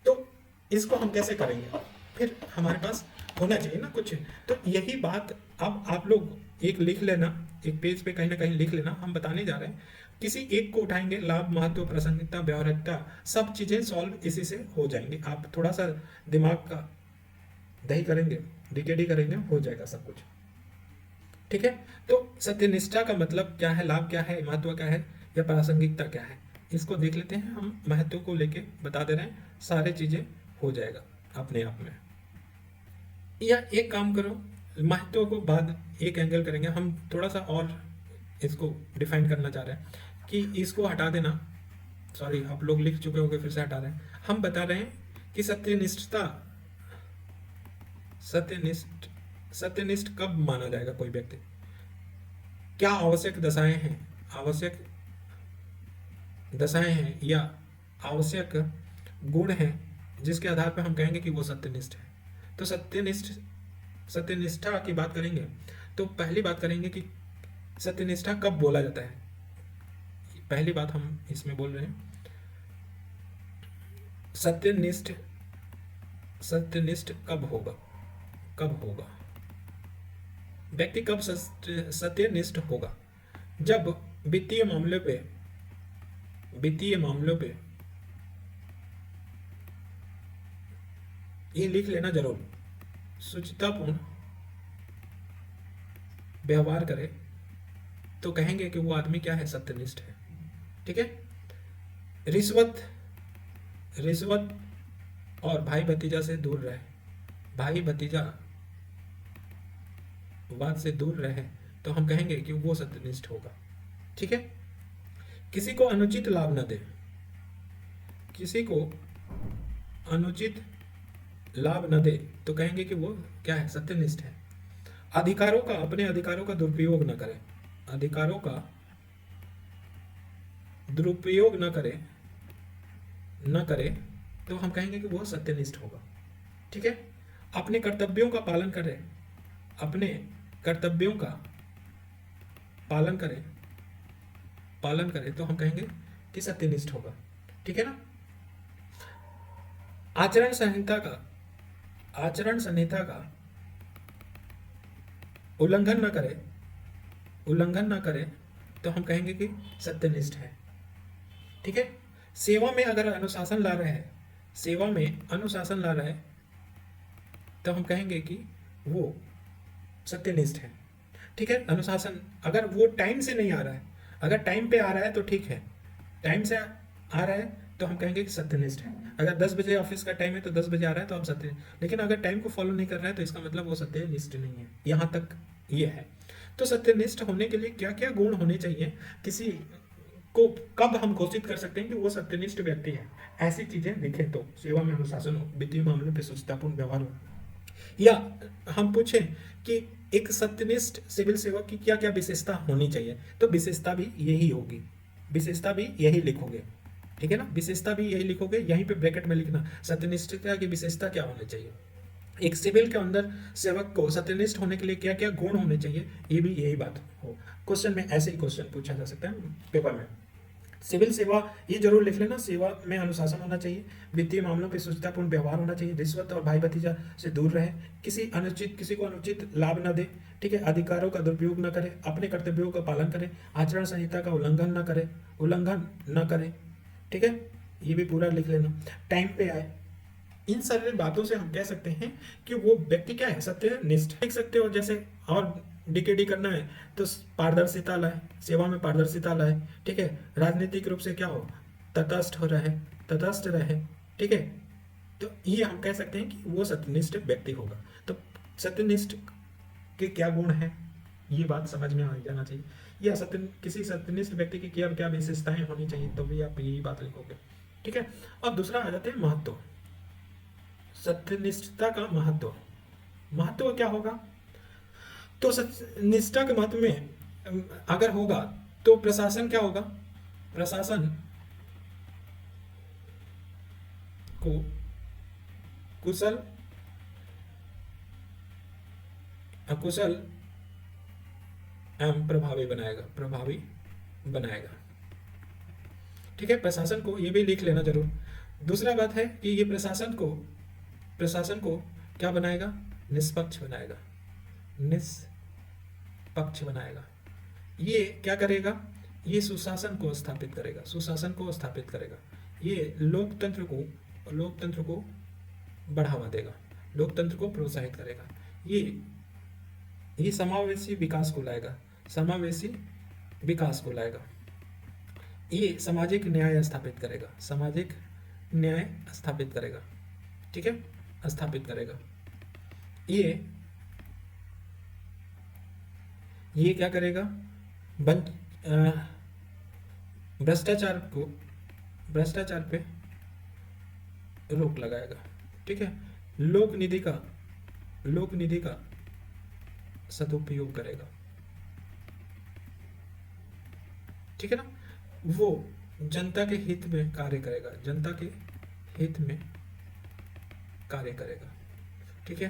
तो इसको हम कैसे करेंगे, फिर हमारे पास होना चाहिए ना कुछ। तो यही बात अब आप लोग एक लिख लेना, एक पेज पे कहीं ना कहीं लिख लेना, हम बताने जा रहे हैं। किसी एक को उठाएंगे, लाभ, महत्व, प्रासंगिकता, व्यवहारिकता, सब चीजें सॉल्व इसी से हो जाएंगी। आप थोड़ा सा दिमाग का दही करेंगे, डीकेडी करेंगे, हो जाएगा सब कुछ। ठीक है? तो सत्यनिष्ठा का मतलब क्या है, लाभ क्या है, महत्व क्या है, या प्रासंगिकता क्या है, इसको देख लेते हैं। हम महत्व को लेके बता दे रहे हैं, सारे चीजें हो जाएगा अपने आप में। या एक काम करो, महत्व को बाद एक एंगल करेंगे, हम थोड़ा सा और इसको डिफाइन करना चाह रहे हैं कि इसको हटा देना, सॉरी आप लोग लिख चुके होंगे, फिर से हटा रहे हैं। हम बता रहे हैं कि सत्यनिष्ठता, सत्यनिष्ठ सत्यनिष्ठ कब माना जाएगा कोई व्यक्ति, क्या आवश्यक दशाएं हैं, आवश्यक दशाएं हैं या आवश्यक गुण हैं जिसके आधार पर हम कहेंगे कि वो सत्यनिष्ठ है। तो सत्यनिष्ठा की बात करेंगे तो पहली बात करेंगे कि सत्यनिष्ठा कब बोला जाता है। पहली बात हम इसमें बोल रहे हैं, सत्यनिष्ठ सत्यनिष्ठ कब होगा, कब होगा व्यक्ति, कब सत्यनिष्ठ होगा, जब वित्तीय मामलों पे ये लिख लेना जरूर, शुचितापूर्ण व्यवहार करे तो कहेंगे कि वो आदमी क्या है, सत्यनिष्ठ है। ठीक है? रिश्वत और भाई भतीजा से दूर रहे, भाई भतीजा वाद से दूर रहे तो हम कहेंगे कि वो सत्यनिष्ठ होगा। ठीक है? किसी को अनुचित लाभ न दे, किसी को अनुचित लाभ न दे तो कहेंगे कि वो क्या है, सत्यनिष्ठ है। अधिकारों का, अपने अधिकारों का दुरुपयोग न करे, अधिकारों का दुरुपयोग न करे तो हम कहेंगे कि वो सत्यनिष्ठ होगा। ठीक है? अपने कर्तव्यों का पालन करे, अपने कर्तव्यों का पालन करे तो हम कहेंगे कि सत्यनिष्ठ होगा। ठीक है ना? आचरण संहिता का उल्लंघन न करे तो हम कहेंगे कि सत्यनिष्ठ है। ठीक है? सेवा में अगर अनुशासन ला रहे हैं, तो हम कहेंगे कि वो सत्यनिष्ठ है। ठीक है? अनुशासन, अगर वो टाइम से नहीं आ रहा है, अगर टाइम पे आ रहा है तो ठीक है, टाइम से आ रहा है तो हम कहेंगे कि सत्यनिष्ठ है। अगर 10 बजे ऑफिस का टाइम है तो 10 बजे आ रहा है तो हम सत्य, लेकिन अगर टाइम को फॉलो नहीं कर रहा है तो इसका मतलब वो सत्यनिष्ठ नहीं है। यहाँ तक ये है। तो सत्यनिष्ठ होने के लिए क्या क्या गुण होने चाहिए, किसी को कब हम घोषित कर सकते हैं कि वो सत्यनिष्ठ व्यक्ति है, ऐसी चीजें लिखें तो सेवा में अनुशासन हो, वित्तीय मामलों पे शुचितापूर्ण व्यवहार हो, या हम पूछें कि एक सत्यनिष्ठ सिविल सेवक की क्या क्या विशेषता होनी चाहिए, तो विशेषता भी यही होगी, विशेषता भी यही लिखोगे। ठीक है ना? विशेषता भी यही लिखोगे, यहीं पे ब्रैकेट में लिखना सत्यनिष्ठता की विशेषता क्या होनी चाहिए, एक सिविल के अंदर सेवक को सत्यनिष्ठ होने के लिए क्या क्या गुण होने चाहिए, ये भी यही बात हो। क्वेश्चन में ऐसे ही क्वेश्चन पूछा जा सकता है पेपर में। सिविल सेवा ये जरूर लिख लेना, सेवा में अनुशासन होना चाहिए, वित्तीय मामलों पे शुचितापूर्ण व्यवहार होना चाहिए, रिश्वत और भाई भतीजा से दूर रहे, किसी को अनुचित लाभ न दे। ठीक है? अधिकारों का दुरुपयोग न करे, अपने कर्तव्यों का पालन करे, आचरण संहिता का उल्लंघन न करे। ठीक है? ये भी पूरा लिख लेना, टाइम पे आए। इन सारी बातों से हम कह सकते हैं कि वो व्यक्ति क्या है, सत्यनिष्ठ। लिख सकते हो जैसे, और डीकेडी करना है तो पारदर्शिता लाए, सेवा में पारदर्शिता लाए। ठीक है? राजनीतिक रूप से क्या हो, तटस्थ रहे। ठीक है? तो ये हम कह सकते हैं कि वो सत्यनिष्ठ व्यक्ति होगा। तो सत्यनिष्ठ के क्या गुण हैं, ये बात समझ में आ जाना चाहिए, या किसी सत्यनिष्ठ व्यक्ति की क्या क्या विशेषताएं होनी चाहिए, तो भी आप यही बात लिखोगे। ठीक है? अब दूसरा आ जाते हैं महत्व, सत्यनिष्ठता का महत्व क्या होगा। तो निष्ठा के महत्व में अगर होगा तो प्रशासन क्या होगा, प्रशासन को कुशल अकुशल एवं प्रभावी बनाएगा। ठीक है, प्रशासन को ये भी लिख लेना जरूर। दूसरा बात है कि ये प्रशासन को क्या बनाएगा? निष्पक्ष बनाएगा, निष्पक्ष बनाएगा। ये क्या करेगा? ये सुशासन को स्थापित करेगा। ये लोकतंत्र को बढ़ावा देगा, लोकतंत्र को प्रोत्साहित करेगा। ये समावेशी विकास को लाएगा। ये सामाजिक न्याय स्थापित करेगा, ठीक है, स्थापित करेगा। ये क्या करेगा? भ्रष्टाचार पे रोक लगाएगा, ठीक है। लोक निधि का सदुपयोग करेगा, ठीक है ना। वो जनता के हित में कार्य करेगा, ठीक है।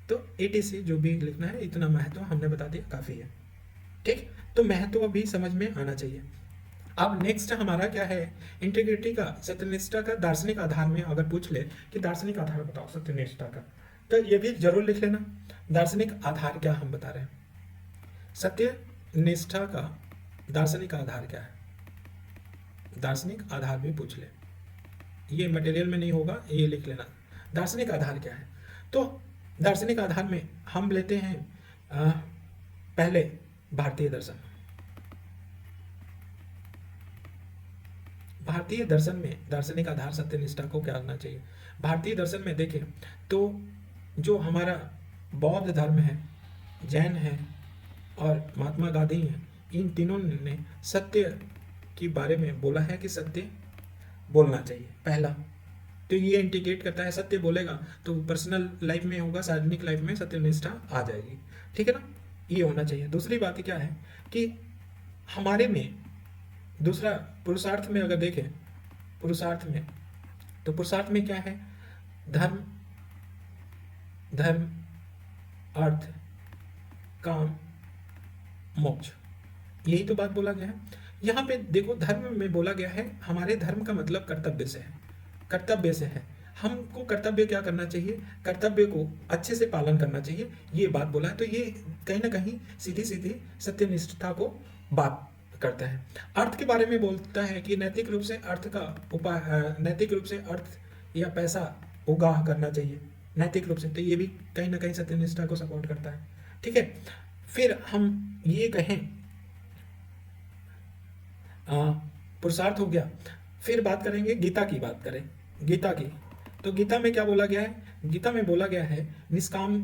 तो एटीसी जो भी लिखना है, इतना महत्व हमने बता दिया, काफी है, ठीक। तो महत्व अभी समझ में आना चाहिए। अब नेक्स्ट हमारा क्या है? इंटीग्रिटी का, सत्यनिष्ठा का दार्शनिक आधार में अगर पूछ ले कि दार्शनिक आधार बताओ सत्यनिष्ठा का, तो ये भी जरूर लिख लेना। दार्शनिक आधार क्या हम बता रहे हैं? सत्यनिष्ठा का दार्शनिक आधार क्या है? दार्शनिक आधार भी पूछ ले, ये मटेरियल में नहीं होगा, ये लिख लेना। दार्शनिक आधार क्या है? तो दार्शनिक आधार में हम लेते हैं पहले भारतीय दर्शन में दार्शनिक आधार सत्यनिष्ठा को क्या करना चाहिए? भारतीय दर्शन में देखें तो जो हमारा बौद्ध धर्म है, जैन है और महात्मा गांधी है, इन तीनों ने सत्य के बारे में बोला है कि सत्य बोलना चाहिए पहला। तो ये इंडिकेट करता है सत्य बोलेगा तो पर्सनल लाइफ में होगा, सार्वजनिक लाइफ में सत्यनिष्ठा आ जाएगी, ठीक है ना। ये होना चाहिए। दूसरी बात क्या है कि हमारे में दूसरा पुरुषार्थ में अगर देखें, पुरुषार्थ में क्या है? धर्म, अर्थ, काम, मोक्ष, यही तो बात बोला गया है। यहाँ पे देखो, धर्म में बोला गया है, हमारे धर्म का मतलब कर्तव्य से है। हमको कर्तव्य क्या करना चाहिए? कर्तव्य को अच्छे से पालन करना चाहिए, ये बात बोला है। तो ये कहीं ना कहीं सीधी सत्यनिष्ठता को बात करता है। अर्थ के बारे में बोलता है कि नैतिक रूप से अर्थ या पैसा उगाह करना चाहिए नैतिक रूप से, तो ये भी कहीं ना कहीं सत्यनिष्ठा को सपोर्ट करता है, ठीक है। फिर हम ये कहें पुरुषार्थ हो गया। फिर बात करेंगे गीता की तो गीता में क्या बोला गया है? गीता में बोला गया है निष्काम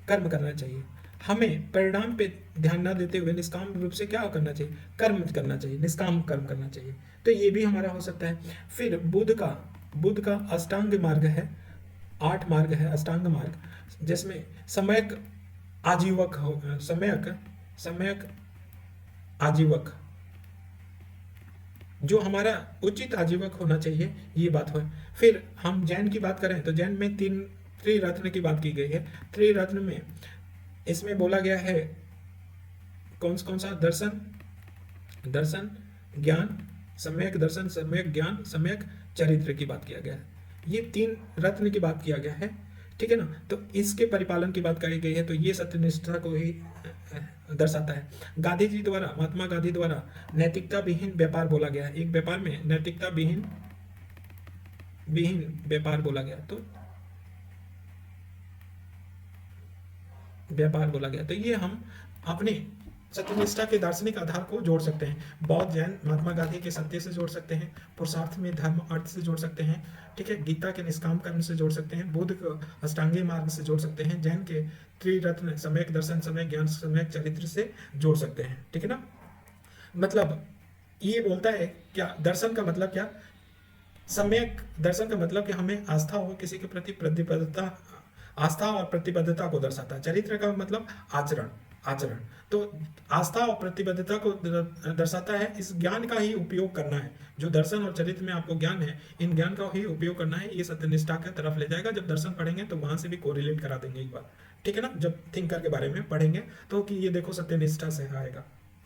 कर्म करना चाहिए। हमें परिणाम पे ध्यान न देते हुए निष्काम रूप से क्या करना चाहिए? कर्म करना चाहिए, निष्काम कर्म करना चाहिए। तो ये भी हमारा हो सकता है। फिर बुद्ध का अष्टांग मार्ग है, 8 मार्ग है अष्टांग मार्ग, जिसमें सम्यक आजीवक जो हमारा उचित आजीवक होना चाहिए, ये बात हो। फिर हम जैन की बात करें तो जैन में 3 त्रिरत्न की बात की गई है। त्रिरत्न में इसमें बोला गया है कौन सा? दर्शन, ज्ञान, सम्यक दर्शन, सम्यक ज्ञान, सम्यक चरित्र की बात किया गया है। ये 3 रत्न की बात किया गया है, ठीक है ना। तो इसके परिपालन की बात करी गई है, तो ये सत्यनिष्ठा को ही दर्शाता है। महात्मा गांधी द्वारा नैतिकता विहीन व्यापार बोला गया है। एक व्यापार में नैतिकता विहीन व्यापार बोला गया, तो ये हम अपने सत्यनिष्ठा के दार्शनिक आधार को जोड़ सकते हैं। बौद्ध, जैन, महात्मा गांधी के सत्य से जोड़ सकते हैं। पुरुषार्थ में धर्म, अर्थ से जोड़ सकते हैं, ठीक है। गीता के निष्काम कर्म से जोड़ सकते हैं। बुद्ध को अष्टांगी मार्ग से जोड़ सकते हैं। जैन के त्रिरत्न सम्यक दर्शन, सम्यक ज्ञान, सम्यक चरित्र से जोड़ सकते हैं, ठीक है ना। मतलब ये बोलता है क्या? दर्शन का मतलब क्या? सम्यक दर्शन का मतलब कि हमें आस्था हो किसी के प्रति, प्रतिबद्धता, आस्था और प्रतिबद्धता को दर्शाता है। चरित्र का मतलब आचरण। तो आस्था और प्रतिबद्धता को दर्शाता है। इस ज्ञान का ही उपयोग करना है, जो दर्शन और चरित्र में आपको ज्ञान है, इन ज्ञान का ही उपयोग करना है। ये सत्यनिष्ठा की तरफ ले जाएगा। जब दर्शन पढ़ेंगे तो वहां से भी कोरिलेट करा देंगे एक बार, ठीक है ना। जब थिंकर के बारे में पढ़ेंगे तो कि ये देखो सत्यनिष्ठा से आएगा,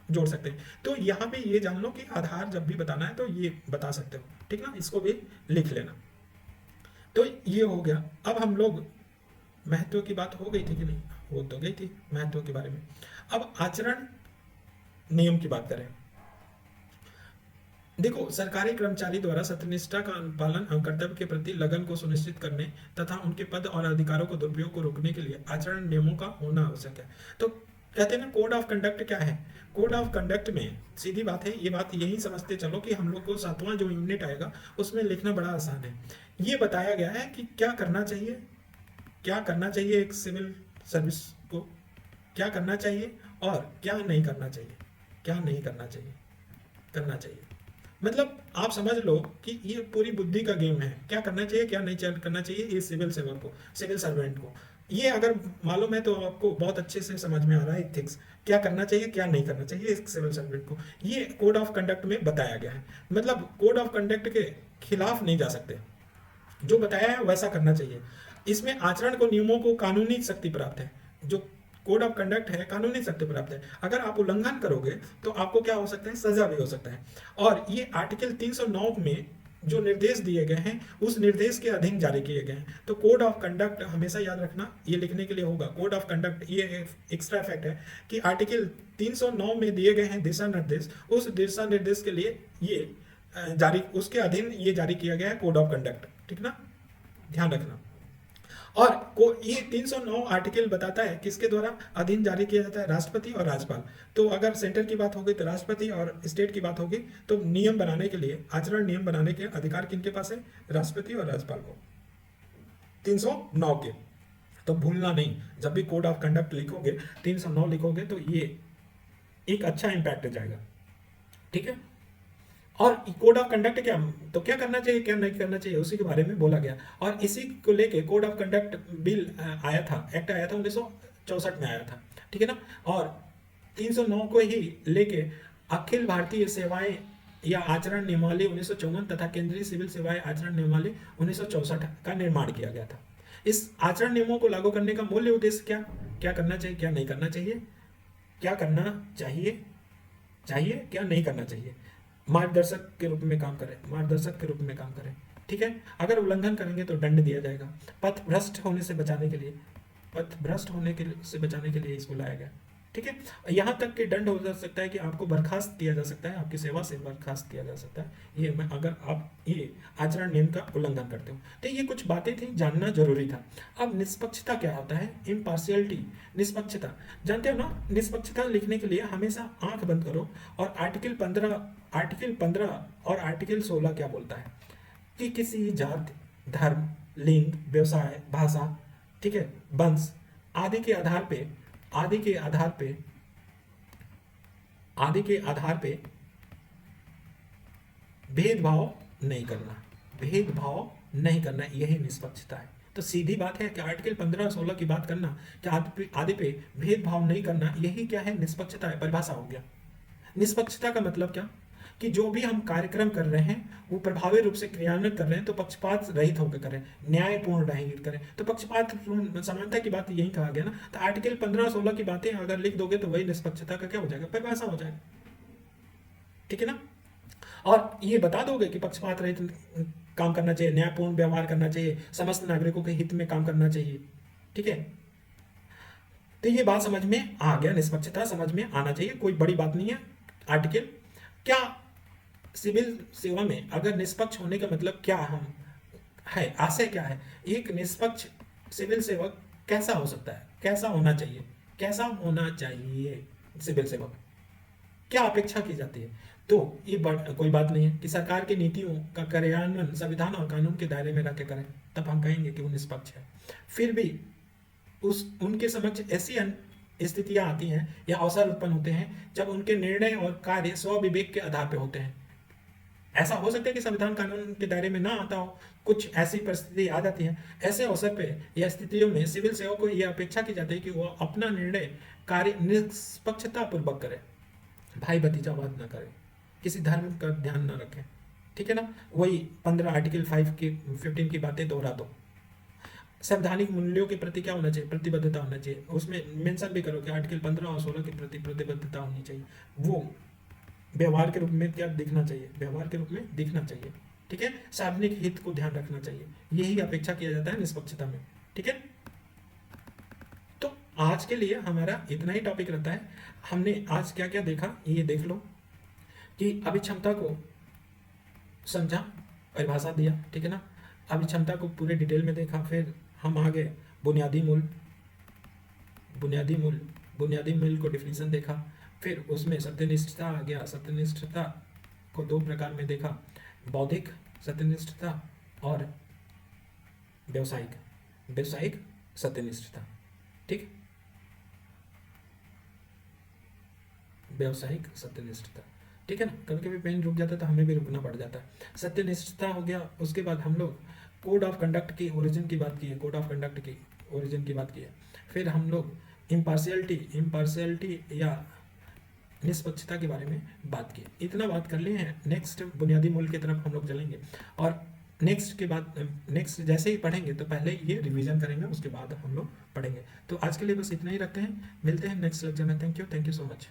जोड़ सकते हैं। तो यहाँ पे ये जान लो कि आधार जब भी बताना है तो ये बता सकते हो, ठीक ना। इसको भी लिख लेना। तो ये हो गया। अब हम लोग महत्व की बात हो गई थी कि नहीं, हो तो गई थी महत्व के बारे में। अब आचरण नियम की बात करें। देखो, सरकारी कर्मचारी द्वारा सत्यनिष्ठा का पालन और कर्तव्य के प्रति लगन को सुनिश्चित करने तथा उनके पद और अधिकारों को दुरुपयोग को रोकने के लिए आचरण नियमों का होना आवश्यक है। तो कहते हैं ना, कोड ऑफ कंडक्ट क्या है। कोड ऑफ कंडक्ट में सीधी बात है, ये बात यही समझते चलो कि हम लोग को 7वां जो यूनिट आएगा उसमें लिखना बड़ा आसान है। ये बताया गया है कि क्या करना चाहिए, क्या करना चाहिए एक सिविल सर्विस को, क्या करना चाहिए और क्या नहीं करना चाहिए, क्या नहीं करना चाहिए, करना चाहिए। मतलब आप समझ लो कि ये पूरी बुद्धि का गेम है। क्या करना चाहिए, क्या नहीं करना चाहिए ये सिविल सेवक को, सिविल सर्वेंट को। ये अगर मालूम है तो आपको बहुत अच्छे से समझ में आ रहा है एथिक्स, क्या करना चाहिए क्या नहीं करना चाहिए एक सिविल सर्वेंट को। ये कोड ऑफ कंडक्ट में बताया गया है। मतलब कोड ऑफ कंडक्ट के खिलाफ नहीं जा सकते, जो बताया है वैसा करना चाहिए। इसमें आचरण को, नियमों को कानूनी शक्ति प्राप्त है। जो कोड ऑफ कंडक्ट है कानूनी शक्ति प्राप्त है। अगर आप उल्लंघन करोगे तो आपको क्या हो सकता है, सजा भी हो सकता है। और ये आर्टिकल 309 में जो निर्देश दिए गए हैं उस निर्देश के अधीन जारी किए गए हैं। तो कोड ऑफ कंडक्ट हमेशा याद रखना, ये लिखने के लिए होगा कोड ऑफ कंडक्ट। ये एक्स्ट्रा फैक्ट है कि आर्टिकल 309 में दिए गए हैं दिशा निर्देश, उस दिशा निर्देश के लिए ये जारी, उसके अधीन ये जारी किया गया है कोड ऑफ कंडक्ट, ठीक ना, ध्यान रखना। और ये 309 आर्टिकल बताता है किसके द्वारा अधीन जारी किया जाता है, राष्ट्रपति और राज्यपाल। तो अगर सेंटर की बात होगी तो राष्ट्रपति और स्टेट की बात होगी तो नियम बनाने के लिए, आचरण नियम बनाने के अधिकार किनके पास है, राष्ट्रपति और राज्यपाल को, 309 के। तो भूलना नहीं, जब भी कोड ऑफ कंडक्ट लिखोगे 309 लिखोगे तो ये एक अच्छा इंपैक्ट जाएगा, ठीक है। और कोड ऑफ कंडक्ट क्या, तो क्या करना चाहिए क्या नहीं करना चाहिए उसी के बारे में बोला गया। और इसी को लेके कोड ऑफ कंडक्ट बिल आया था, एक्ट आया था 1964 में आया था, ठीक है ना। और 309 को ही लेके अखिल भारतीय सेवाएं या आचरण नियमावली 1954 तथा केंद्रीय सिविल सेवाएं आचरण नियमावली 1964 का निर्माण किया गया था। इस आचरण नियमों को लागू करने का मूल्य उद्देश्य क्या, क्या करना चाहिए क्या नहीं करना चाहिए, क्या करना चाहिए चाहिए क्या नहीं करना चाहिए, मार्गदर्शक के रूप में काम करें, मार्गदर्शक के रूप में काम करें, ठीक है। अगर उल्लंघन करेंगे तो दंड दिया जाएगा। पथ भ्रष्ट होने से बचाने के लिए, पथ भ्रष्ट होने के से बचाने के लिए इसको लाया गया, ठीक है। यहाँ तक कि दंड हो जा सकता है कि आपको बर्खास्त किया जा सकता है, आपकी सेवा से बर्खास्त किया जा सकता है ये अगर आप ये आचरण नियम का उल्लंघन करते हो। तो ये कुछ बातें थी, जानना जरूरी था। अब निष्पक्षता क्या होता है, इम्पार्शियलिटी, निष्पक्षता जानते हो ना। निष्पक्षता लिखने के लिए हमेशा आंख बंद करो और आर्टिकल 15 और आर्टिकल 16 क्या बोलता है कि किसी जाति, धर्म, लिंग, व्यवसाय, भाषा, ठीक है, वंश आदि के आधार पे, आदि के आधार पे भेदभाव नहीं करना, भेदभाव नहीं करना, यही निष्पक्षता है। तो सीधी बात है कि आर्टिकल 15 और 16 की बात करना कि आदि पे भेदभाव नहीं करना, यही क्या है, निष्पक्षता है। परिभाषा हो गया। निष्पक्षता का मतलब क्या कि जो भी हम कार्यक्रम कर रहे हैं वो प्रभावी रूप से क्रियान्वित कर रहे हैं तो पक्षपात रहित होकर करें, न्यायपूर्ण रहित करें। तो पक्षपात समानता की बात यही कहा गया ना। तो आर्टिकल 15-16 की बातें अगर लिख दोगे तो वही निष्पक्षता का क्या हो जाएगा, परिभाषा हो जाएगा, ठीक है ना। और ये बता दोगे कि पक्षपात रहित काम करना चाहिए, न्यायपूर्ण व्यवहार करना चाहिए, समस्त नागरिकों के हित में काम करना चाहिए, ठीक है। तो ये बात समझ में आ गया, निष्पक्षता समझ में आना चाहिए, कोई बड़ी बात नहीं है। आर्टिकल क्या, सिविल सेवा में अगर निष्पक्ष होने का मतलब क्या हम है, आशय क्या है, एक निष्पक्ष सिविल सेवक कैसा हो सकता है, कैसा होना चाहिए, कैसा होना चाहिए सिविल सेवक, क्या अपेक्षा की जाती है। तो ये कोई बात नहीं है कि सरकार की नीतियों का कार्यान्वयन संविधान और कानून के दायरे में रख के करें, तब हम कहेंगे कि वो निष्पक्ष है। फिर भी उनके समक्ष ऐसी स्थितियां आती हैं या अवसर उत्पन्न होते हैं जब उनके निर्णय और कार्य स्व विवेक के आधार पर होते हैं, ऐसा हो सकता है कि संविधान कानून के दायरे में ना आता हो, कुछ ऐसी परिस्थिति आ जाती है। ऐसे अवसर पे या स्थितियों में सिविल सेवा को यह अपेक्षा की जाती है कि वह अपना निर्णय कार्य निष्पक्षता पूर्वक करे, भाई भतीजावाद ना करे, किसी धर्म का ध्यान ना रखें। ठीक है ना, वही 15 आर्टिकल 5 की 15 की बातें दोहरा दो। संवैधानिक मूल्यों के प्रति क्या होना चाहिए, प्रतिबद्धता होना चाहिए। उसमें मेंशन भी करो कि आर्टिकल 15 और 16 के प्रति प्रतिबद्धता होनी चाहिए। वो व्यवहार के रूप में क्या दिखना चाहिए, व्यवहार के रूप में दिखना चाहिए। ठीक है, सार्वजनिक हित को ध्यान रखना चाहिए, यही अपेक्षा किया जाता है निष्पक्षता में। ठीक है, तो आज के लिए हमारा इतना ही टॉपिक रहता है। हमने आज क्या क्या देखा ये देख लो, कि अभिक्षमता को समझा, परिभाषा दिया। ठीक है ना, अभिक्षमता को पूरे डिटेल में देखा। फिर हम आगे बुनियादी मूल, बुनियादी मूल, बुनियादी मूल को डिफिनीशन देखा। फिर उसमें सत्यनिष्ठता आ गया, सत्यनिष्ठता को दो प्रकार में देखा, बौद्धिक सत्यनिष्ठता और व्यवसायिक, व्यवसायिक सत्यनिष्ठता। ठीक, व्यवसायिक सत्यनिष्ठता। ठीक है ना, कभी कभी पेन रुक जाता है तो हमें भी रुकना पड़ जाता है। सत्यनिष्ठता हो गया, उसके बाद हम लोग कोड ऑफ कंडक्ट की ओरिजिन की बात की है, कोड ऑफ कंडक्ट की ओरिजिन की बात की है। फिर हम लोग इम्पार्शियलिटी, इम्पार्शियलिटी या निष्पक्षता के बारे में बात की। इतना बात कर लिए हैं। नेक्स्ट बुनियादी मूल की तरफ हम लोग चलेंगे, और नेक्स्ट के बाद नेक्स्ट जैसे ही पढ़ेंगे तो पहले ये रिवीजन करेंगे, उसके बाद हम लोग पढ़ेंगे। तो आज के लिए बस इतना ही रखते हैं, मिलते हैं नेक्स्ट लेक्चर में। Thank you so much.